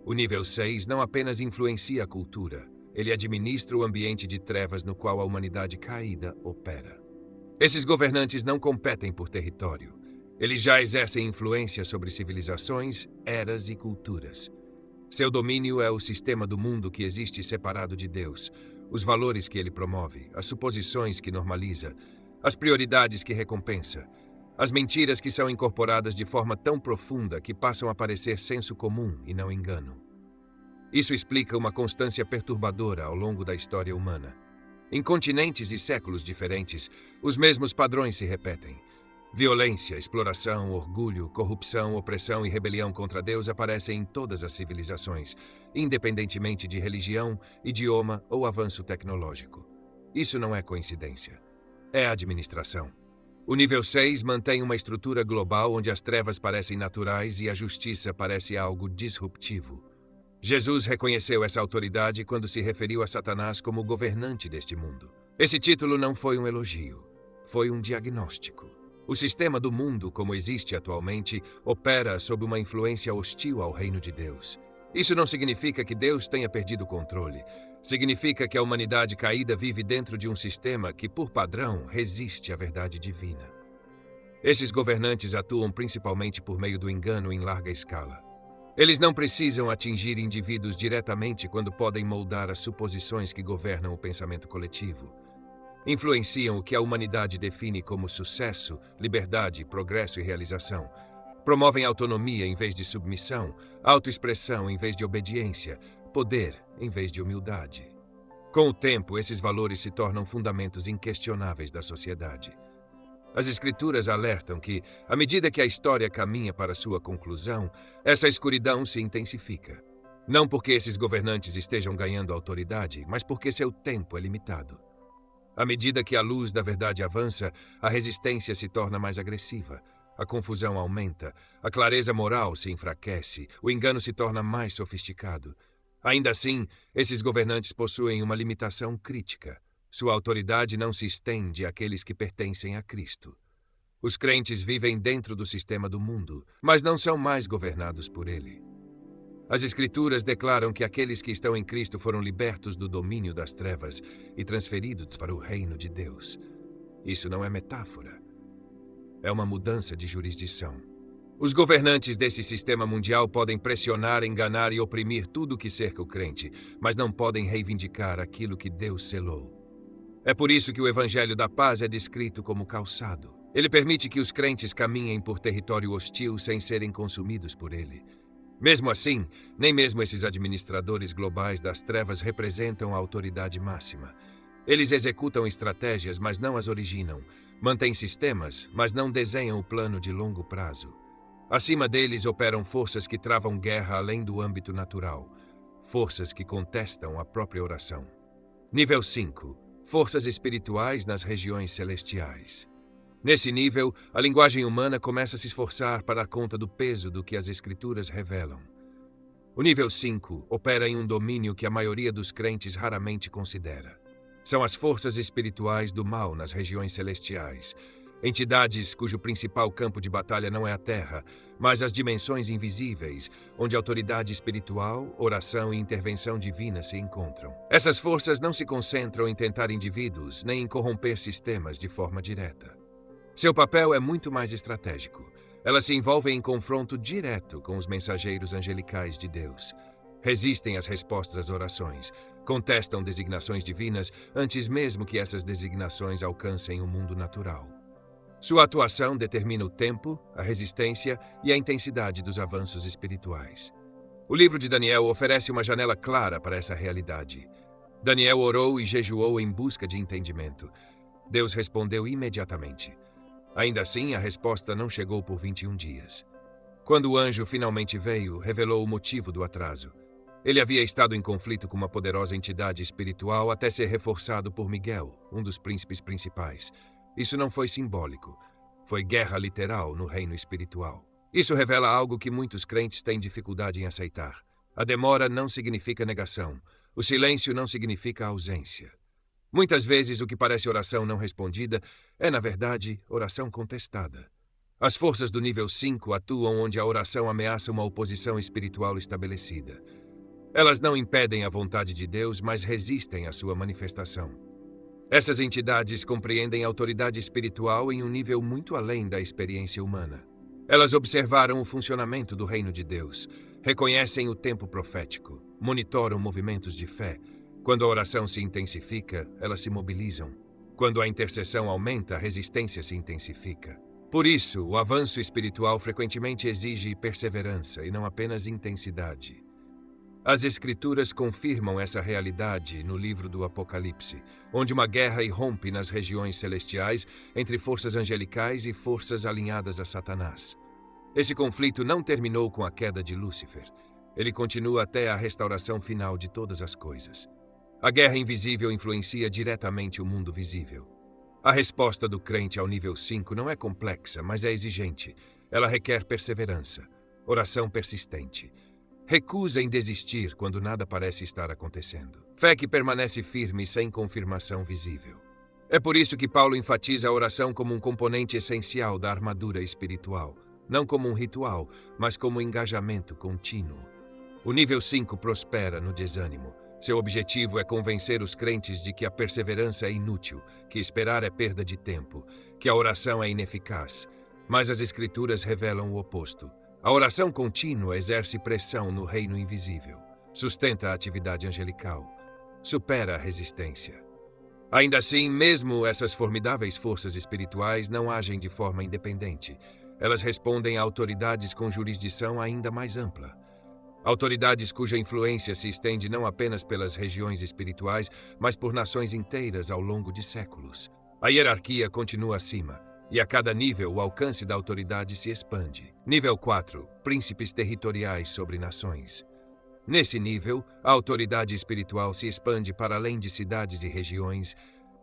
O nível 6 não apenas influencia a cultura, ele administra o ambiente de trevas no qual a humanidade caída opera. Esses governantes não competem por território. Eles já exercem influência sobre civilizações, eras e culturas. Seu domínio é o sistema do mundo que existe separado de Deus, os valores que ele promove, as suposições que normaliza, as prioridades que recompensa, as mentiras que são incorporadas de forma tão profunda que passam a parecer senso comum e não engano. Isso explica uma constância perturbadora ao longo da história humana. Em continentes e séculos diferentes, os mesmos padrões se repetem. Violência, exploração, orgulho, corrupção, opressão e rebelião contra Deus aparecem em todas as civilizações, independentemente de religião, idioma ou avanço tecnológico. Isso não é coincidência. É administração. O nível 6 mantém uma estrutura global onde as trevas parecem naturais e a justiça parece algo disruptivo. Jesus reconheceu essa autoridade quando se referiu a Satanás como governante deste mundo. Esse título não foi um elogio, foi um diagnóstico. O sistema do mundo, como existe atualmente, opera sob uma influência hostil ao reino de Deus. Isso não significa que Deus tenha perdido o controle. Significa que a humanidade caída vive dentro de um sistema que, por padrão, resiste à verdade divina. Esses governantes atuam principalmente por meio do engano em larga escala. Eles não precisam atingir indivíduos diretamente quando podem moldar as suposições que governam o pensamento coletivo. Influenciam o que a humanidade define como sucesso, liberdade, progresso e realização. Promovem autonomia em vez de submissão, autoexpressão em vez de obediência, poder em vez de humildade. Com o tempo, esses valores se tornam fundamentos inquestionáveis da sociedade. As Escrituras alertam que, à medida que a história caminha para sua conclusão, essa escuridão se intensifica. Não porque esses governantes estejam ganhando autoridade, mas porque seu tempo é limitado. À medida que a luz da verdade avança, a resistência se torna mais agressiva, a confusão aumenta, a clareza moral se enfraquece, o engano se torna mais sofisticado. Ainda assim, esses governantes possuem uma limitação crítica. Sua autoridade não se estende àqueles que pertencem a Cristo. Os crentes vivem dentro do sistema do mundo, mas não são mais governados por ele. As Escrituras declaram que aqueles que estão em Cristo foram libertos do domínio das trevas e transferidos para o reino de Deus. Isso não é metáfora. É uma mudança de jurisdição. Os governantes desse sistema mundial podem pressionar, enganar e oprimir tudo que cerca o crente, mas não podem reivindicar aquilo que Deus selou. É por isso que o Evangelho da Paz é descrito como calçado. Ele permite que os crentes caminhem por território hostil sem serem consumidos por ele. Mesmo assim, nem mesmo esses administradores globais das trevas representam a autoridade máxima. Eles executam estratégias, mas não as originam. Mantêm sistemas, mas não desenham o plano de longo prazo. Acima deles operam forças que travam guerra além do âmbito natural. Forças que contestam a própria oração. Nível 5. Forças espirituais nas regiões celestiais. Nesse nível, a linguagem humana começa a se esforçar para dar conta do peso do que as Escrituras revelam. O nível 5 opera em um domínio que a maioria dos crentes raramente considera. São as forças espirituais do mal nas regiões celestiais. Entidades cujo principal campo de batalha não é a Terra, mas as dimensões invisíveis, onde autoridade espiritual, oração e intervenção divina se encontram. Essas forças não se concentram em tentar indivíduos, nem em corromper sistemas de forma direta. Seu papel é muito mais estratégico. Elas se envolvem em confronto direto com os mensageiros angelicais de Deus. Resistem às respostas às orações, contestam designações divinas antes mesmo que essas designações alcancem o mundo natural. Sua atuação determina o tempo, a resistência e a intensidade dos avanços espirituais. O livro de Daniel oferece uma janela clara para essa realidade. Daniel orou e jejuou em busca de entendimento. Deus respondeu imediatamente. Ainda assim, a resposta não chegou por 21 dias. Quando o anjo finalmente veio, revelou o motivo do atraso. Ele havia estado em conflito com uma poderosa entidade espiritual até ser reforçado por Miguel, um dos príncipes principais. Isso não foi simbólico. Foi guerra literal no reino espiritual. Isso revela algo que muitos crentes têm dificuldade em aceitar. A demora não significa negação. O silêncio não significa ausência. Muitas vezes o que parece oração não respondida é, na verdade, oração contestada. As forças do nível 5 atuam onde a oração ameaça uma oposição espiritual estabelecida. Elas não impedem a vontade de Deus, mas resistem à sua manifestação. Essas entidades compreendem a autoridade espiritual em um nível muito além da experiência humana. Elas observaram o funcionamento do reino de Deus, reconhecem o tempo profético, monitoram movimentos de fé. Quando a oração se intensifica, elas se mobilizam. Quando a intercessão aumenta, a resistência se intensifica. Por isso, o avanço espiritual frequentemente exige perseverança e não apenas intensidade. As Escrituras confirmam essa realidade no livro do Apocalipse, onde uma guerra irrompe nas regiões celestiais entre forças angelicais e forças alinhadas a Satanás. Esse conflito não terminou com a queda de Lúcifer. Ele continua até a restauração final de todas as coisas. A guerra invisível influencia diretamente o mundo visível. A resposta do crente ao nível 5 não é complexa, mas é exigente. Ela requer perseverança, oração persistente. Recusa em desistir quando nada parece estar acontecendo. Fé que permanece firme sem confirmação visível. É por isso que Paulo enfatiza a oração como um componente essencial da armadura espiritual, não como um ritual, mas como um engajamento contínuo. O nível 5 prospera no desânimo. Seu objetivo é convencer os crentes de que a perseverança é inútil, que esperar é perda de tempo, que a oração é ineficaz. Mas as Escrituras revelam o oposto. A oração contínua exerce pressão no reino invisível, sustenta a atividade angelical, supera a resistência. Ainda assim, mesmo essas formidáveis forças espirituais não agem de forma independente. Elas respondem a autoridades com jurisdição ainda mais ampla. Autoridades cuja influência se estende não apenas pelas regiões espirituais, mas por nações inteiras ao longo de séculos. A hierarquia continua acima. E a cada nível, o alcance da autoridade se expande. Nível 4. Príncipes territoriais sobre nações. Nesse nível, a autoridade espiritual se expande para além de cidades e regiões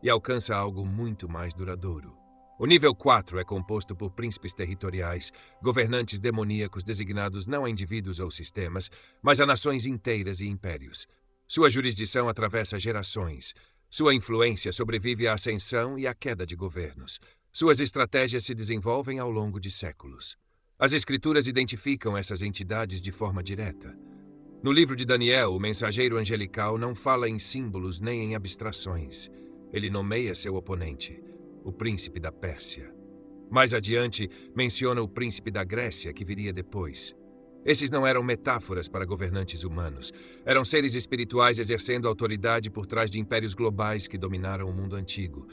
e alcança algo muito mais duradouro. O nível 4 é composto por príncipes territoriais, governantes demoníacos designados não a indivíduos ou sistemas, mas a nações inteiras e impérios. Sua jurisdição atravessa gerações. Sua influência sobrevive à ascensão e à queda de governos. Suas estratégias se desenvolvem ao longo de séculos. As Escrituras identificam essas entidades de forma direta. No livro de Daniel, o mensageiro angelical não fala em símbolos nem em abstrações. Ele nomeia seu oponente, o príncipe da Pérsia. Mais adiante, menciona o príncipe da Grécia, que viria depois. Esses não eram metáforas para governantes humanos. Eram seres espirituais exercendo autoridade por trás de impérios globais que dominaram o mundo antigo.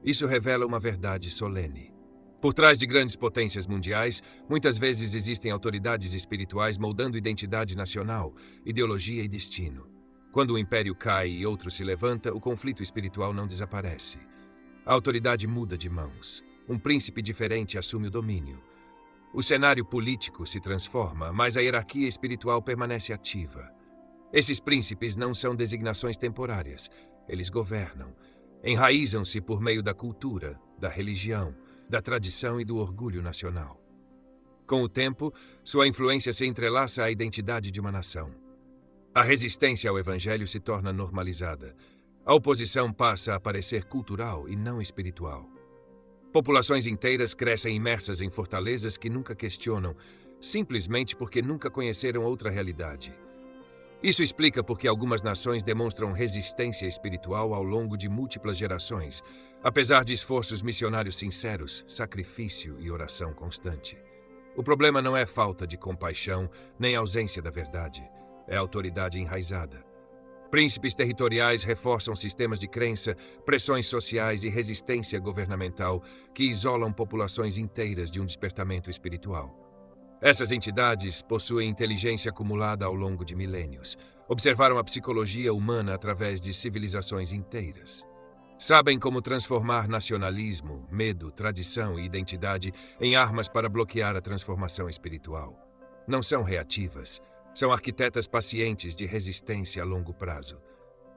Isso revela uma verdade solene. Por trás de grandes potências mundiais, muitas vezes existem autoridades espirituais moldando identidade nacional, ideologia e destino. Quando um império cai e outro se levanta, o conflito espiritual não desaparece. A autoridade muda de mãos. Um príncipe diferente assume o domínio. O cenário político se transforma, mas a hierarquia espiritual permanece ativa. Esses príncipes não são designações temporárias. Eles governam. Enraizam-se por meio da cultura, da religião, da tradição e do orgulho nacional. Com o tempo, sua influência se entrelaça à identidade de uma nação. A resistência ao evangelho se torna normalizada. A oposição passa a parecer cultural e não espiritual. Populações inteiras crescem imersas em fortalezas que nunca questionam, simplesmente porque nunca conheceram outra realidade. Isso explica por que algumas nações demonstram resistência espiritual ao longo de múltiplas gerações, apesar de esforços missionários sinceros, sacrifício e oração constante. O problema não é falta de compaixão, nem ausência da verdade. É autoridade enraizada. Príncipes territoriais reforçam sistemas de crença, pressões sociais e resistência governamental que isolam populações inteiras de um despertamento espiritual. Essas entidades possuem inteligência acumulada ao longo de milênios. Observaram a psicologia humana através de civilizações inteiras. Sabem como transformar nacionalismo, medo, tradição e identidade em armas para bloquear a transformação espiritual. Não são reativas. São arquitetas pacientes de resistência a longo prazo.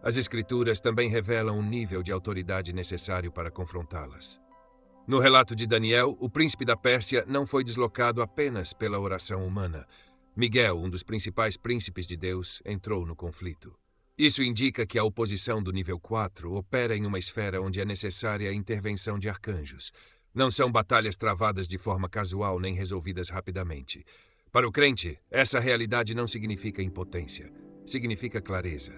As Escrituras também revelam o nível de autoridade necessário para confrontá-las. No relato de Daniel, o príncipe da Pérsia não foi deslocado apenas pela oração humana. Miguel, um dos principais príncipes de Deus, entrou no conflito. Isso indica que a oposição do nível 4 opera em uma esfera onde é necessária a intervenção de arcanjos. Não são batalhas travadas de forma casual nem resolvidas rapidamente. Para o crente, essa realidade não significa impotência, significa clareza.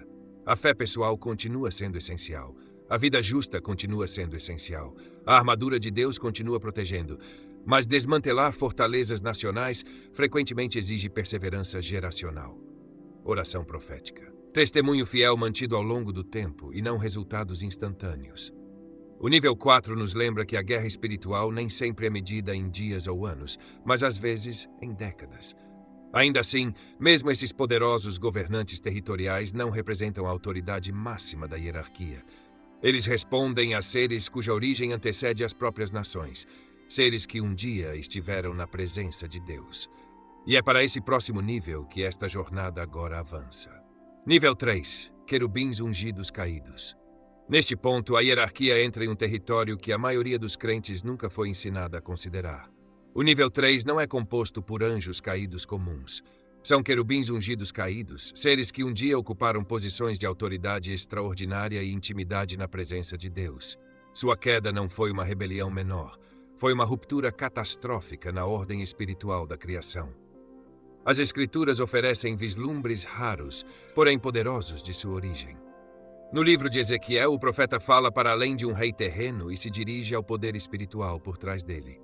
A fé pessoal continua sendo essencial. A vida justa continua sendo essencial. A armadura de Deus continua protegendo. Mas desmantelar fortalezas nacionais frequentemente exige perseverança geracional. Oração profética. Testemunho fiel mantido ao longo do tempo e não resultados instantâneos. O nível 4 nos lembra que a guerra espiritual nem sempre é medida em dias ou anos, mas às vezes em décadas. Ainda assim, mesmo esses poderosos governantes territoriais não representam a autoridade máxima da hierarquia. Eles respondem a seres cuja origem antecede as próprias nações, seres que um dia estiveram na presença de Deus. E é para esse próximo nível que esta jornada agora avança. Nível 3. Querubins ungidos caídos. Neste ponto, a hierarquia entra em um território que a maioria dos crentes nunca foi ensinada a considerar. O nível 3 não é composto por anjos caídos comuns. São querubins ungidos caídos, seres que um dia ocuparam posições de autoridade extraordinária e intimidade na presença de Deus. Sua queda não foi uma rebelião menor, foi uma ruptura catastrófica na ordem espiritual da criação. As Escrituras oferecem vislumbres raros, porém poderosos de sua origem. No livro de Ezequiel, o profeta fala para além de um rei terreno e se dirige ao poder espiritual por trás dele.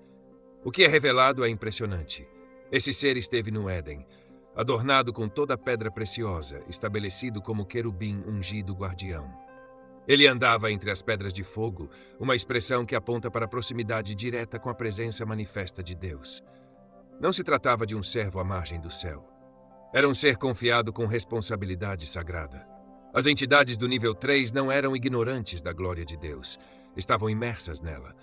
O que é revelado é impressionante. Esse ser esteve no Éden, adornado com toda pedra preciosa, estabelecido como querubim ungido guardião. Ele andava entre as pedras de fogo, uma expressão que aponta para a proximidade direta com a presença manifesta de Deus. Não se tratava de um servo à margem do céu. Era um ser confiado com responsabilidade sagrada. As entidades do nível 3 não eram ignorantes da glória de Deus. Estavam imersas nela.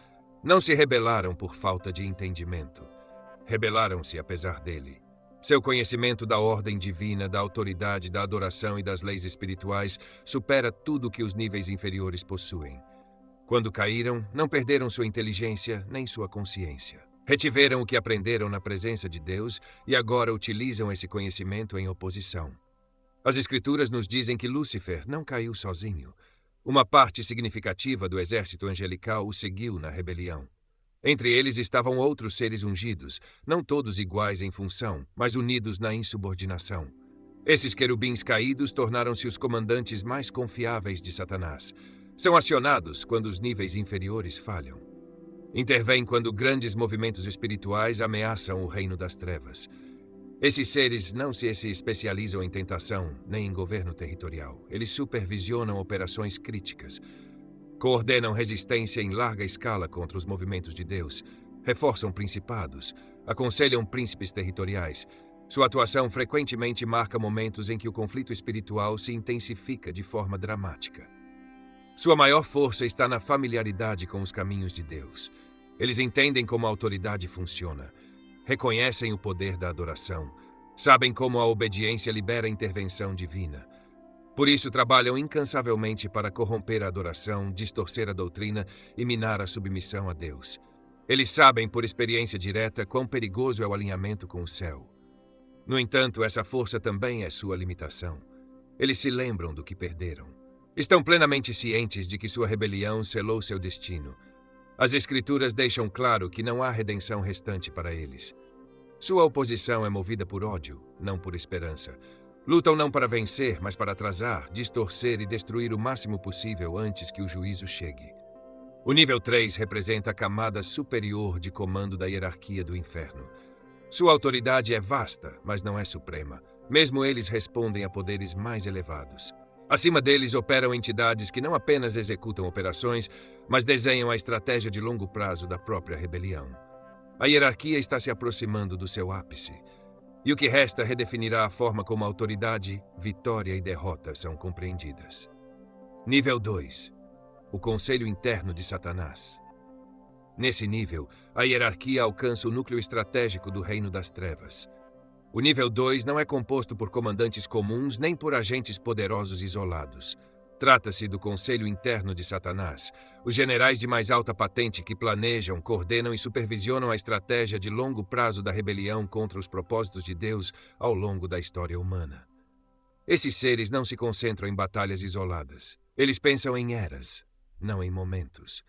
Não se rebelaram por falta de entendimento. Rebelaram-se apesar dele. Seu conhecimento da ordem divina, da autoridade, da adoração e das leis espirituais supera tudo o que os níveis inferiores possuem. Quando caíram, não perderam sua inteligência nem sua consciência. Retiveram o que aprenderam na presença de Deus e agora utilizam esse conhecimento em oposição. As Escrituras nos dizem que Lúcifer não caiu sozinho. Uma parte significativa do exército angelical o seguiu na rebelião. Entre eles estavam outros seres ungidos, não todos iguais em função, mas unidos na insubordinação. Esses querubins caídos tornaram-se os comandantes mais confiáveis de Satanás. São acionados quando os níveis inferiores falham. Intervêm quando grandes movimentos espirituais ameaçam o reino das trevas. Esses seres não se especializam em tentação, nem em governo territorial. Eles supervisionam operações críticas. Coordenam resistência em larga escala contra os movimentos de Deus. Reforçam principados. Aconselham príncipes territoriais. Sua atuação frequentemente marca momentos em que o conflito espiritual se intensifica de forma dramática. Sua maior força está na familiaridade com os caminhos de Deus. Eles entendem como a autoridade funciona. Reconhecem o poder da adoração. Sabem como a obediência libera a intervenção divina. Por isso trabalham incansavelmente para corromper a adoração, distorcer a doutrina e minar a submissão a Deus. Eles sabem, por experiência direta, quão perigoso é o alinhamento com o céu. No entanto, essa força também é sua limitação. Eles se lembram do que perderam. Estão plenamente cientes de que sua rebelião selou seu destino. As Escrituras deixam claro que não há redenção restante para eles. Sua oposição é movida por ódio, não por esperança. Lutam não para vencer, mas para atrasar, distorcer e destruir o máximo possível antes que o juízo chegue. O nível 3 representa a camada superior de comando da hierarquia do inferno. Sua autoridade é vasta, mas não é suprema. Mesmo eles respondem a poderes mais elevados. Acima deles operam entidades que não apenas executam operações, mas desenham a estratégia de longo prazo da própria rebelião. A hierarquia está se aproximando do seu ápice. E o que resta redefinirá a forma como a autoridade, vitória e derrota são compreendidas. Nível 2. O Conselho Interno de Satanás. Nesse nível, a hierarquia alcança o núcleo estratégico do Reino das Trevas. O nível 2 não é composto por comandantes comuns nem por agentes poderosos isolados. Trata-se do Conselho Interno de Satanás, os generais de mais alta patente que planejam, coordenam e supervisionam a estratégia de longo prazo da rebelião contra os propósitos de Deus ao longo da história humana. Esses seres não se concentram em batalhas isoladas. Eles pensam em eras, não em momentos.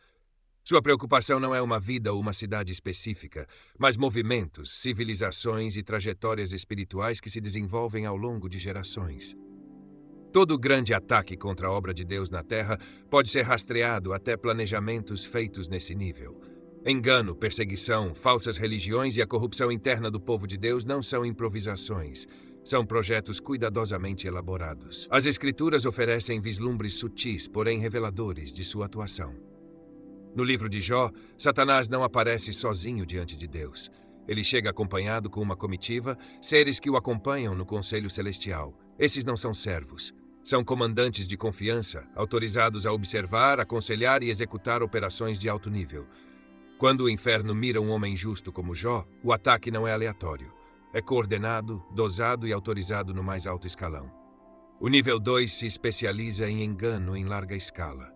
Sua preocupação não é uma vida ou uma cidade específica, mas movimentos, civilizações e trajetórias espirituais que se desenvolvem ao longo de gerações. Todo grande ataque contra a obra de Deus na Terra pode ser rastreado até planejamentos feitos nesse nível. Engano, perseguição, falsas religiões e a corrupção interna do povo de Deus não são improvisações. São projetos cuidadosamente elaborados. As Escrituras oferecem vislumbres sutis, porém reveladores, de sua atuação. No livro de Jó, Satanás não aparece sozinho diante de Deus. Ele chega acompanhado com uma comitiva, seres que o acompanham no conselho celestial. Esses não são servos. São comandantes de confiança, autorizados a observar, aconselhar e executar operações de alto nível. Quando o inferno mira um homem justo como Jó, o ataque não é aleatório. É coordenado, dosado e autorizado no mais alto escalão. O nível 2 se especializa em engano em larga escala.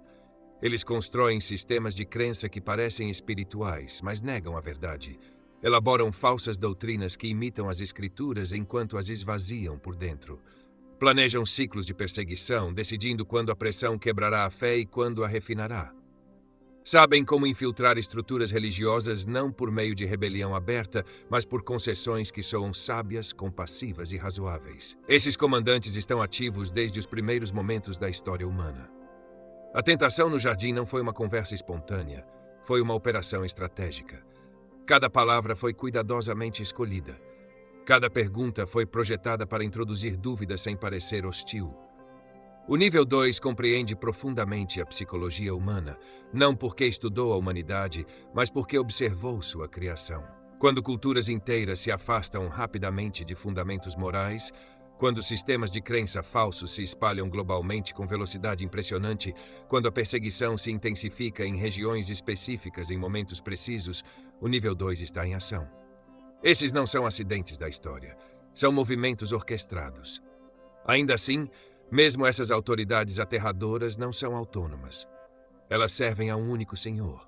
Eles constroem sistemas de crença que parecem espirituais, mas negam a verdade. Elaboram falsas doutrinas que imitam as Escrituras enquanto as esvaziam por dentro. Planejam ciclos de perseguição, decidindo quando a pressão quebrará a fé e quando a refinará. Sabem como infiltrar estruturas religiosas não por meio de rebelião aberta, mas por concessões que soam sábias, compassivas e razoáveis. Esses comandantes estão ativos desde os primeiros momentos da história humana. A tentação no jardim não foi uma conversa espontânea, foi uma operação estratégica. Cada palavra foi cuidadosamente escolhida. Cada pergunta foi projetada para introduzir dúvidas sem parecer hostil. O nível 2 compreende profundamente a psicologia humana, não porque estudou a humanidade, mas porque observou sua criação. Quando culturas inteiras se afastam rapidamente de fundamentos morais, quando sistemas de crença falsos se espalham globalmente com velocidade impressionante, quando a perseguição se intensifica em regiões específicas em momentos precisos, o nível 2 está em ação. Esses não são acidentes da história, são movimentos orquestrados. Ainda assim, mesmo essas autoridades aterradoras não são autônomas. Elas servem a um único senhor.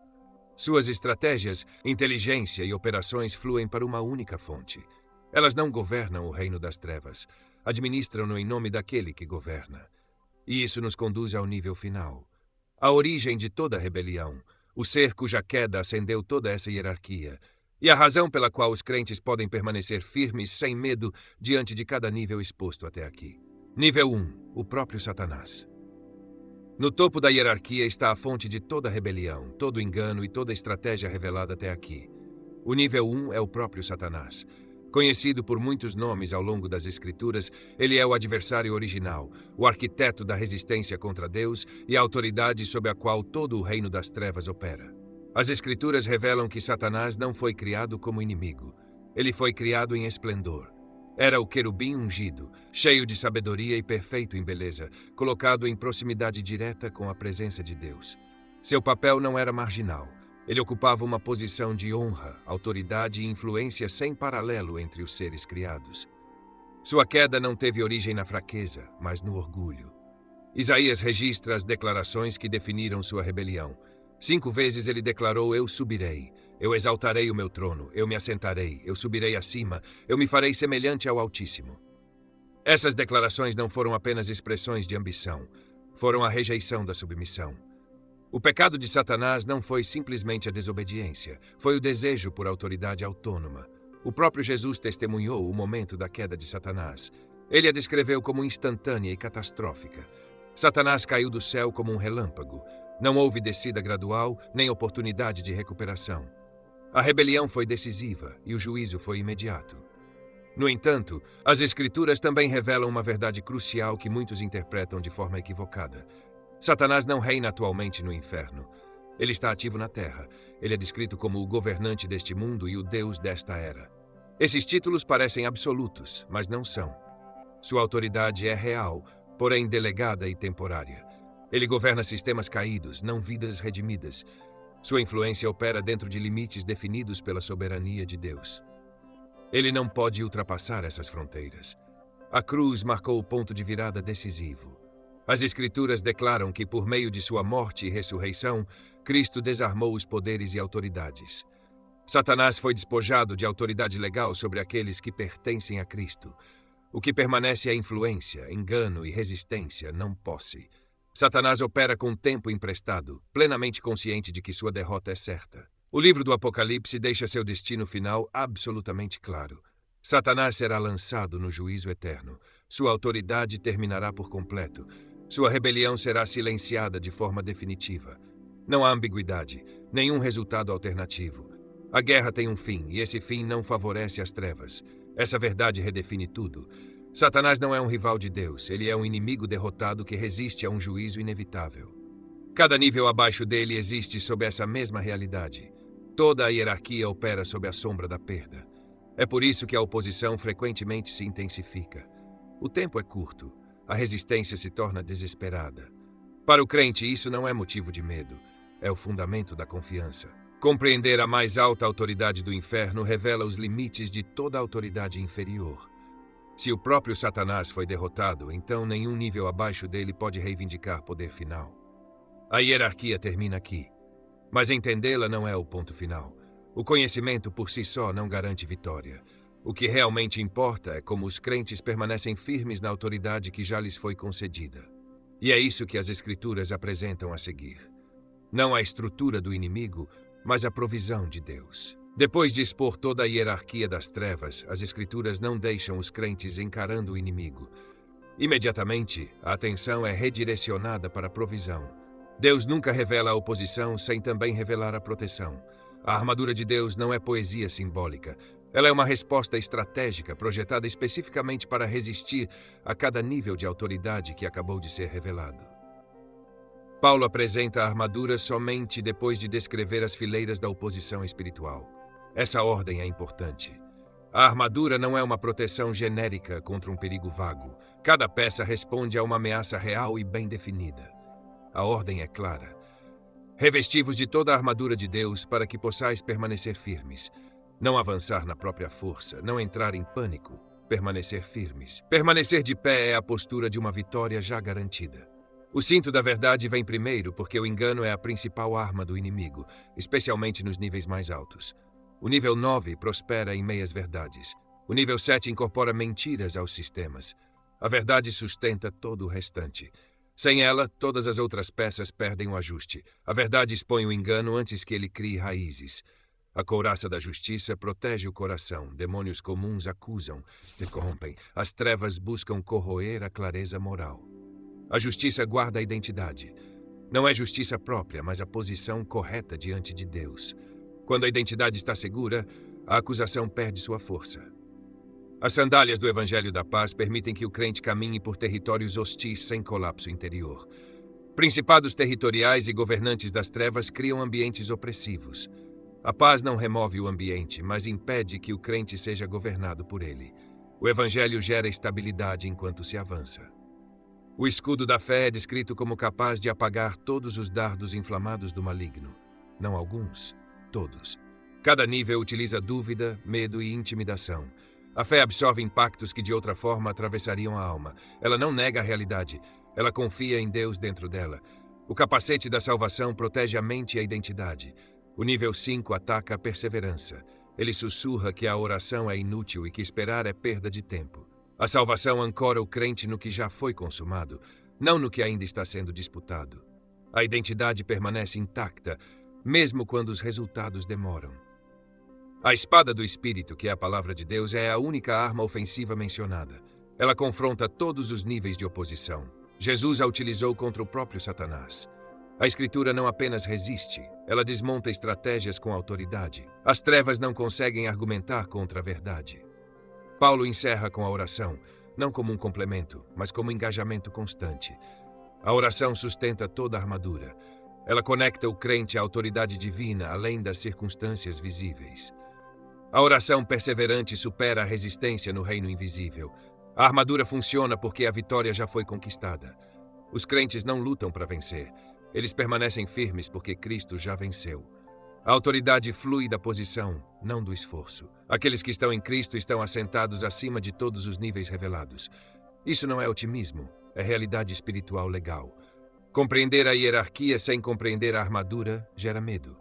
Suas estratégias, inteligência e operações fluem para uma única fonte. Elas não governam o reino das trevas, administram-no em nome daquele que governa. E isso nos conduz ao nível final. A origem de toda rebelião, o ser cuja queda acendeu toda essa hierarquia, e a razão pela qual os crentes podem permanecer firmes sem medo diante de cada nível exposto até aqui. Nível 1. O próprio Satanás. No topo da hierarquia está a fonte de toda rebelião, todo engano e toda estratégia revelada até aqui. O nível 1 é o próprio Satanás. Conhecido por muitos nomes ao longo das Escrituras, ele é o adversário original, o arquiteto da resistência contra Deus e a autoridade sob a qual todo o reino das trevas opera. As Escrituras revelam que Satanás não foi criado como inimigo. Ele foi criado em esplendor. Era o querubim ungido, cheio de sabedoria e perfeito em beleza, colocado em proximidade direta com a presença de Deus. Seu papel não era marginal. Ele ocupava uma posição de honra, autoridade e influência sem paralelo entre os seres criados. Sua queda não teve origem na fraqueza, mas no orgulho. Isaías registra as declarações que definiram sua rebelião. 5 vezes ele declarou: eu subirei, eu exaltarei o meu trono, eu me assentarei, eu subirei acima, eu me farei semelhante ao Altíssimo. Essas declarações não foram apenas expressões de ambição, foram a rejeição da submissão. O pecado de Satanás não foi simplesmente a desobediência, foi o desejo por autoridade autônoma. O próprio Jesus testemunhou o momento da queda de Satanás. Ele a descreveu como instantânea e catastrófica. Satanás caiu do céu como um relâmpago. Não houve descida gradual, nem oportunidade de recuperação. A rebelião foi decisiva e o juízo foi imediato. No entanto, as Escrituras também revelam uma verdade crucial que muitos interpretam de forma equivocada. Satanás não reina atualmente no inferno. Ele está ativo na terra. Ele é descrito como o governante deste mundo e o Deus desta era. Esses títulos parecem absolutos, mas não são. Sua autoridade é real, porém delegada e temporária. Ele governa sistemas caídos, não vidas redimidas. Sua influência opera dentro de limites definidos pela soberania de Deus. Ele não pode ultrapassar essas fronteiras. A cruz marcou o ponto de virada decisivo. As Escrituras declaram que, por meio de sua morte e ressurreição, Cristo desarmou os poderes e autoridades. Satanás foi despojado de autoridade legal sobre aqueles que pertencem a Cristo. O que permanece é influência, engano e resistência, não posse. Satanás opera com tempo emprestado, plenamente consciente de que sua derrota é certa. O livro do Apocalipse deixa seu destino final absolutamente claro. Satanás será lançado no juízo eterno. Sua autoridade terminará por completo. Sua rebelião será silenciada de forma definitiva. Não há ambiguidade, nenhum resultado alternativo. A guerra tem um fim, e esse fim não favorece as trevas. Essa verdade redefine tudo. Satanás não é um rival de Deus, ele é um inimigo derrotado que resiste a um juízo inevitável. Cada nível abaixo dele existe sob essa mesma realidade. Toda a hierarquia opera sob a sombra da perda. É por isso que a oposição frequentemente se intensifica. O tempo é curto, a resistência se torna desesperada. Para o crente, isso não é motivo de medo, é o fundamento da confiança. Compreender a mais alta autoridade do inferno revela os limites de toda autoridade inferior. Se o próprio Satanás foi derrotado, então nenhum nível abaixo dele pode reivindicar poder final. A hierarquia termina aqui. Mas entendê-la não é o ponto final. O conhecimento por si só não garante vitória. O que realmente importa é como os crentes permanecem firmes na autoridade que já lhes foi concedida. E é isso que as Escrituras apresentam a seguir. Não a estrutura do inimigo, mas a provisão de Deus. Depois de expor toda a hierarquia das trevas, as Escrituras não deixam os crentes encarando o inimigo. Imediatamente, a atenção é redirecionada para a provisão. Deus nunca revela a oposição sem também revelar a proteção. A armadura de Deus não é poesia simbólica. Ela é uma resposta estratégica projetada especificamente para resistir a cada nível de autoridade que acabou de ser revelado. Paulo apresenta a armadura somente depois de descrever as fileiras da oposição espiritual. Essa ordem é importante. A armadura não é uma proteção genérica contra um perigo vago. Cada peça responde a uma ameaça real e bem definida. A ordem é clara. Revesti-vos de toda a armadura de Deus para que possais permanecer firmes. Não avançar na própria força, não entrar em pânico, permanecer firmes. Permanecer de pé é a postura de uma vitória já garantida. O cinto da verdade vem primeiro porque o engano é a principal arma do inimigo, especialmente nos níveis mais altos. O nível 9 prospera em meias-verdades. O nível 7 incorpora mentiras aos sistemas. A verdade sustenta todo o restante. Sem ela, todas as outras peças perdem o ajuste. A verdade expõe o engano antes que ele crie raízes. A couraça da justiça protege o coração. Demônios comuns acusam, te corrompem. As trevas buscam corroer a clareza moral. A justiça guarda a identidade. Não é justiça própria, mas a posição correta diante de Deus. Quando a identidade está segura, a acusação perde sua força. As sandálias do Evangelho da Paz permitem que o crente caminhe por territórios hostis sem colapso interior. Principados territoriais e governantes das trevas criam ambientes opressivos. A paz não remove o ambiente, mas impede que o crente seja governado por ele. O Evangelho gera estabilidade enquanto se avança. O escudo da fé é descrito como capaz de apagar todos os dardos inflamados do maligno. Não alguns, todos. Cada nível utiliza dúvida, medo e intimidação. A fé absorve impactos que de outra forma atravessariam a alma. Ela não nega a realidade, ela confia em Deus dentro dela. O capacete da salvação protege a mente e a identidade. O nível 5 ataca a perseverança. Ele sussurra que a oração é inútil e que esperar é perda de tempo. A salvação ancora o crente no que já foi consumado, não no que ainda está sendo disputado. A identidade permanece intacta, mesmo quando os resultados demoram. A espada do Espírito, que é a palavra de Deus, é a única arma ofensiva mencionada. Ela confronta todos os níveis de oposição. Jesus a utilizou contra o próprio Satanás. A Escritura não apenas resiste, ela desmonta estratégias com autoridade. As trevas não conseguem argumentar contra a verdade. Paulo encerra com a oração, não como um complemento, mas como engajamento constante. A oração sustenta toda a armadura. Ela conecta o crente à autoridade divina, além das circunstâncias visíveis. A oração perseverante supera a resistência no reino invisível. A armadura funciona porque a vitória já foi conquistada. Os crentes não lutam para vencer. Eles permanecem firmes porque Cristo já venceu. A autoridade flui da posição, não do esforço. Aqueles que estão em Cristo estão assentados acima de todos os níveis revelados. Isso não é otimismo, é realidade espiritual legal. Compreender a hierarquia sem compreender a armadura gera medo.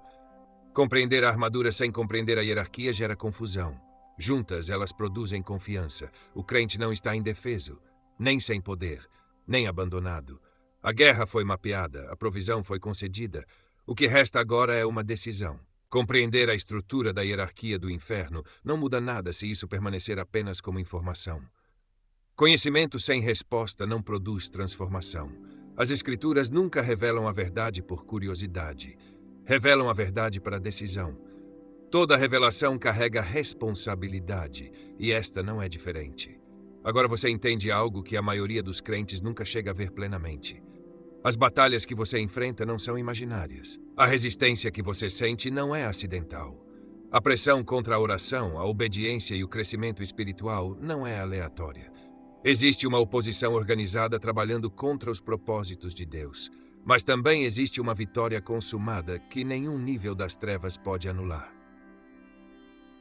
Compreender a armadura sem compreender a hierarquia gera confusão. Juntas, elas produzem confiança. O crente não está indefeso, nem sem poder, nem abandonado. A guerra foi mapeada, a provisão foi concedida. O que resta agora é uma decisão. Compreender a estrutura da hierarquia do inferno não muda nada se isso permanecer apenas como informação. Conhecimento sem resposta não produz transformação. As Escrituras nunca revelam a verdade por curiosidade. Revelam a verdade para decisão. Toda revelação carrega responsabilidade, e esta não é diferente. Agora você entende algo que a maioria dos crentes nunca chega a ver plenamente. As batalhas que você enfrenta não são imaginárias. A resistência que você sente não é acidental. A pressão contra a oração, a obediência e o crescimento espiritual não é aleatória. Existe uma oposição organizada trabalhando contra os propósitos de Deus. Mas também existe uma vitória consumada que nenhum nível das trevas pode anular.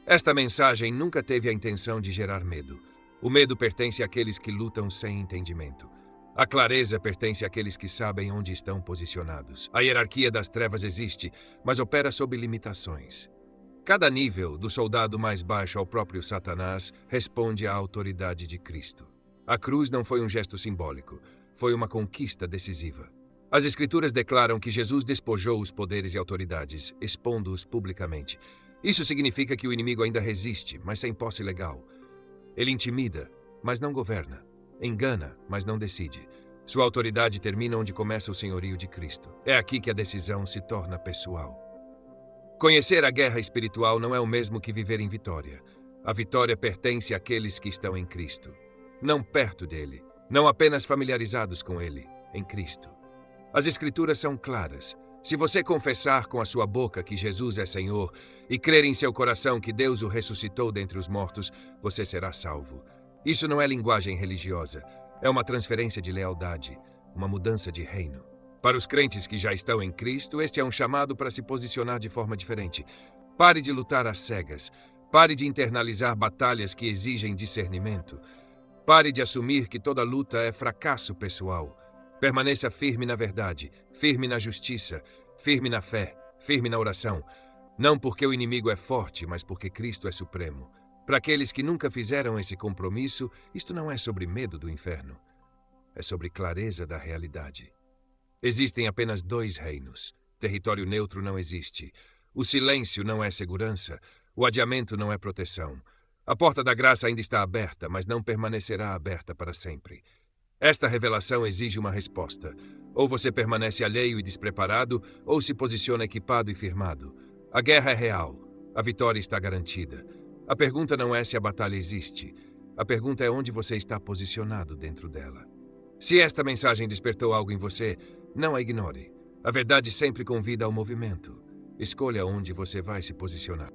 Esta mensagem nunca teve a intenção de gerar medo. O medo pertence àqueles que lutam sem entendimento. A clareza pertence àqueles que sabem onde estão posicionados. A hierarquia das trevas existe, mas opera sob limitações. Cada nível, do soldado mais baixo ao próprio Satanás, responde à autoridade de Cristo. A cruz não foi um gesto simbólico, foi uma conquista decisiva. As Escrituras declaram que Jesus despojou os poderes e autoridades, expondo-os publicamente. Isso significa que o inimigo ainda resiste, mas sem posse legal. Ele intimida, mas não governa. Engana, mas não decide. Sua autoridade termina onde começa o senhorio de Cristo. É aqui que a decisão se torna pessoal. Conhecer a guerra espiritual não é o mesmo que viver em vitória. A vitória pertence àqueles que estão em Cristo. Não perto dele, não apenas familiarizados com ele, em Cristo. As Escrituras são claras. Se você confessar com a sua boca que Jesus é Senhor e crer em seu coração que Deus o ressuscitou dentre os mortos, você será salvo. Isso não é linguagem religiosa, é uma transferência de lealdade, uma mudança de reino. Para os crentes que já estão em Cristo, este é um chamado para se posicionar de forma diferente. Pare de lutar às cegas, pare de internalizar batalhas que exigem discernimento. Pare de assumir que toda luta é fracasso pessoal. Permaneça firme na verdade, firme na justiça, firme na fé, firme na oração. Não porque o inimigo é forte, mas porque Cristo é supremo. Para aqueles que nunca fizeram esse compromisso, isto não é sobre medo do inferno. É sobre clareza da realidade. Existem apenas 2 reinos. Território neutro não existe. O silêncio não é segurança. O adiamento não é proteção. A porta da graça ainda está aberta, mas não permanecerá aberta para sempre. Esta revelação exige uma resposta. Ou você permanece alheio e despreparado, ou se posiciona equipado e firmado. A guerra é real. A vitória está garantida. A pergunta não é se a batalha existe. A pergunta é onde você está posicionado dentro dela. Se esta mensagem despertou algo em você, não a ignore. A verdade sempre convida ao movimento. Escolha onde você vai se posicionar.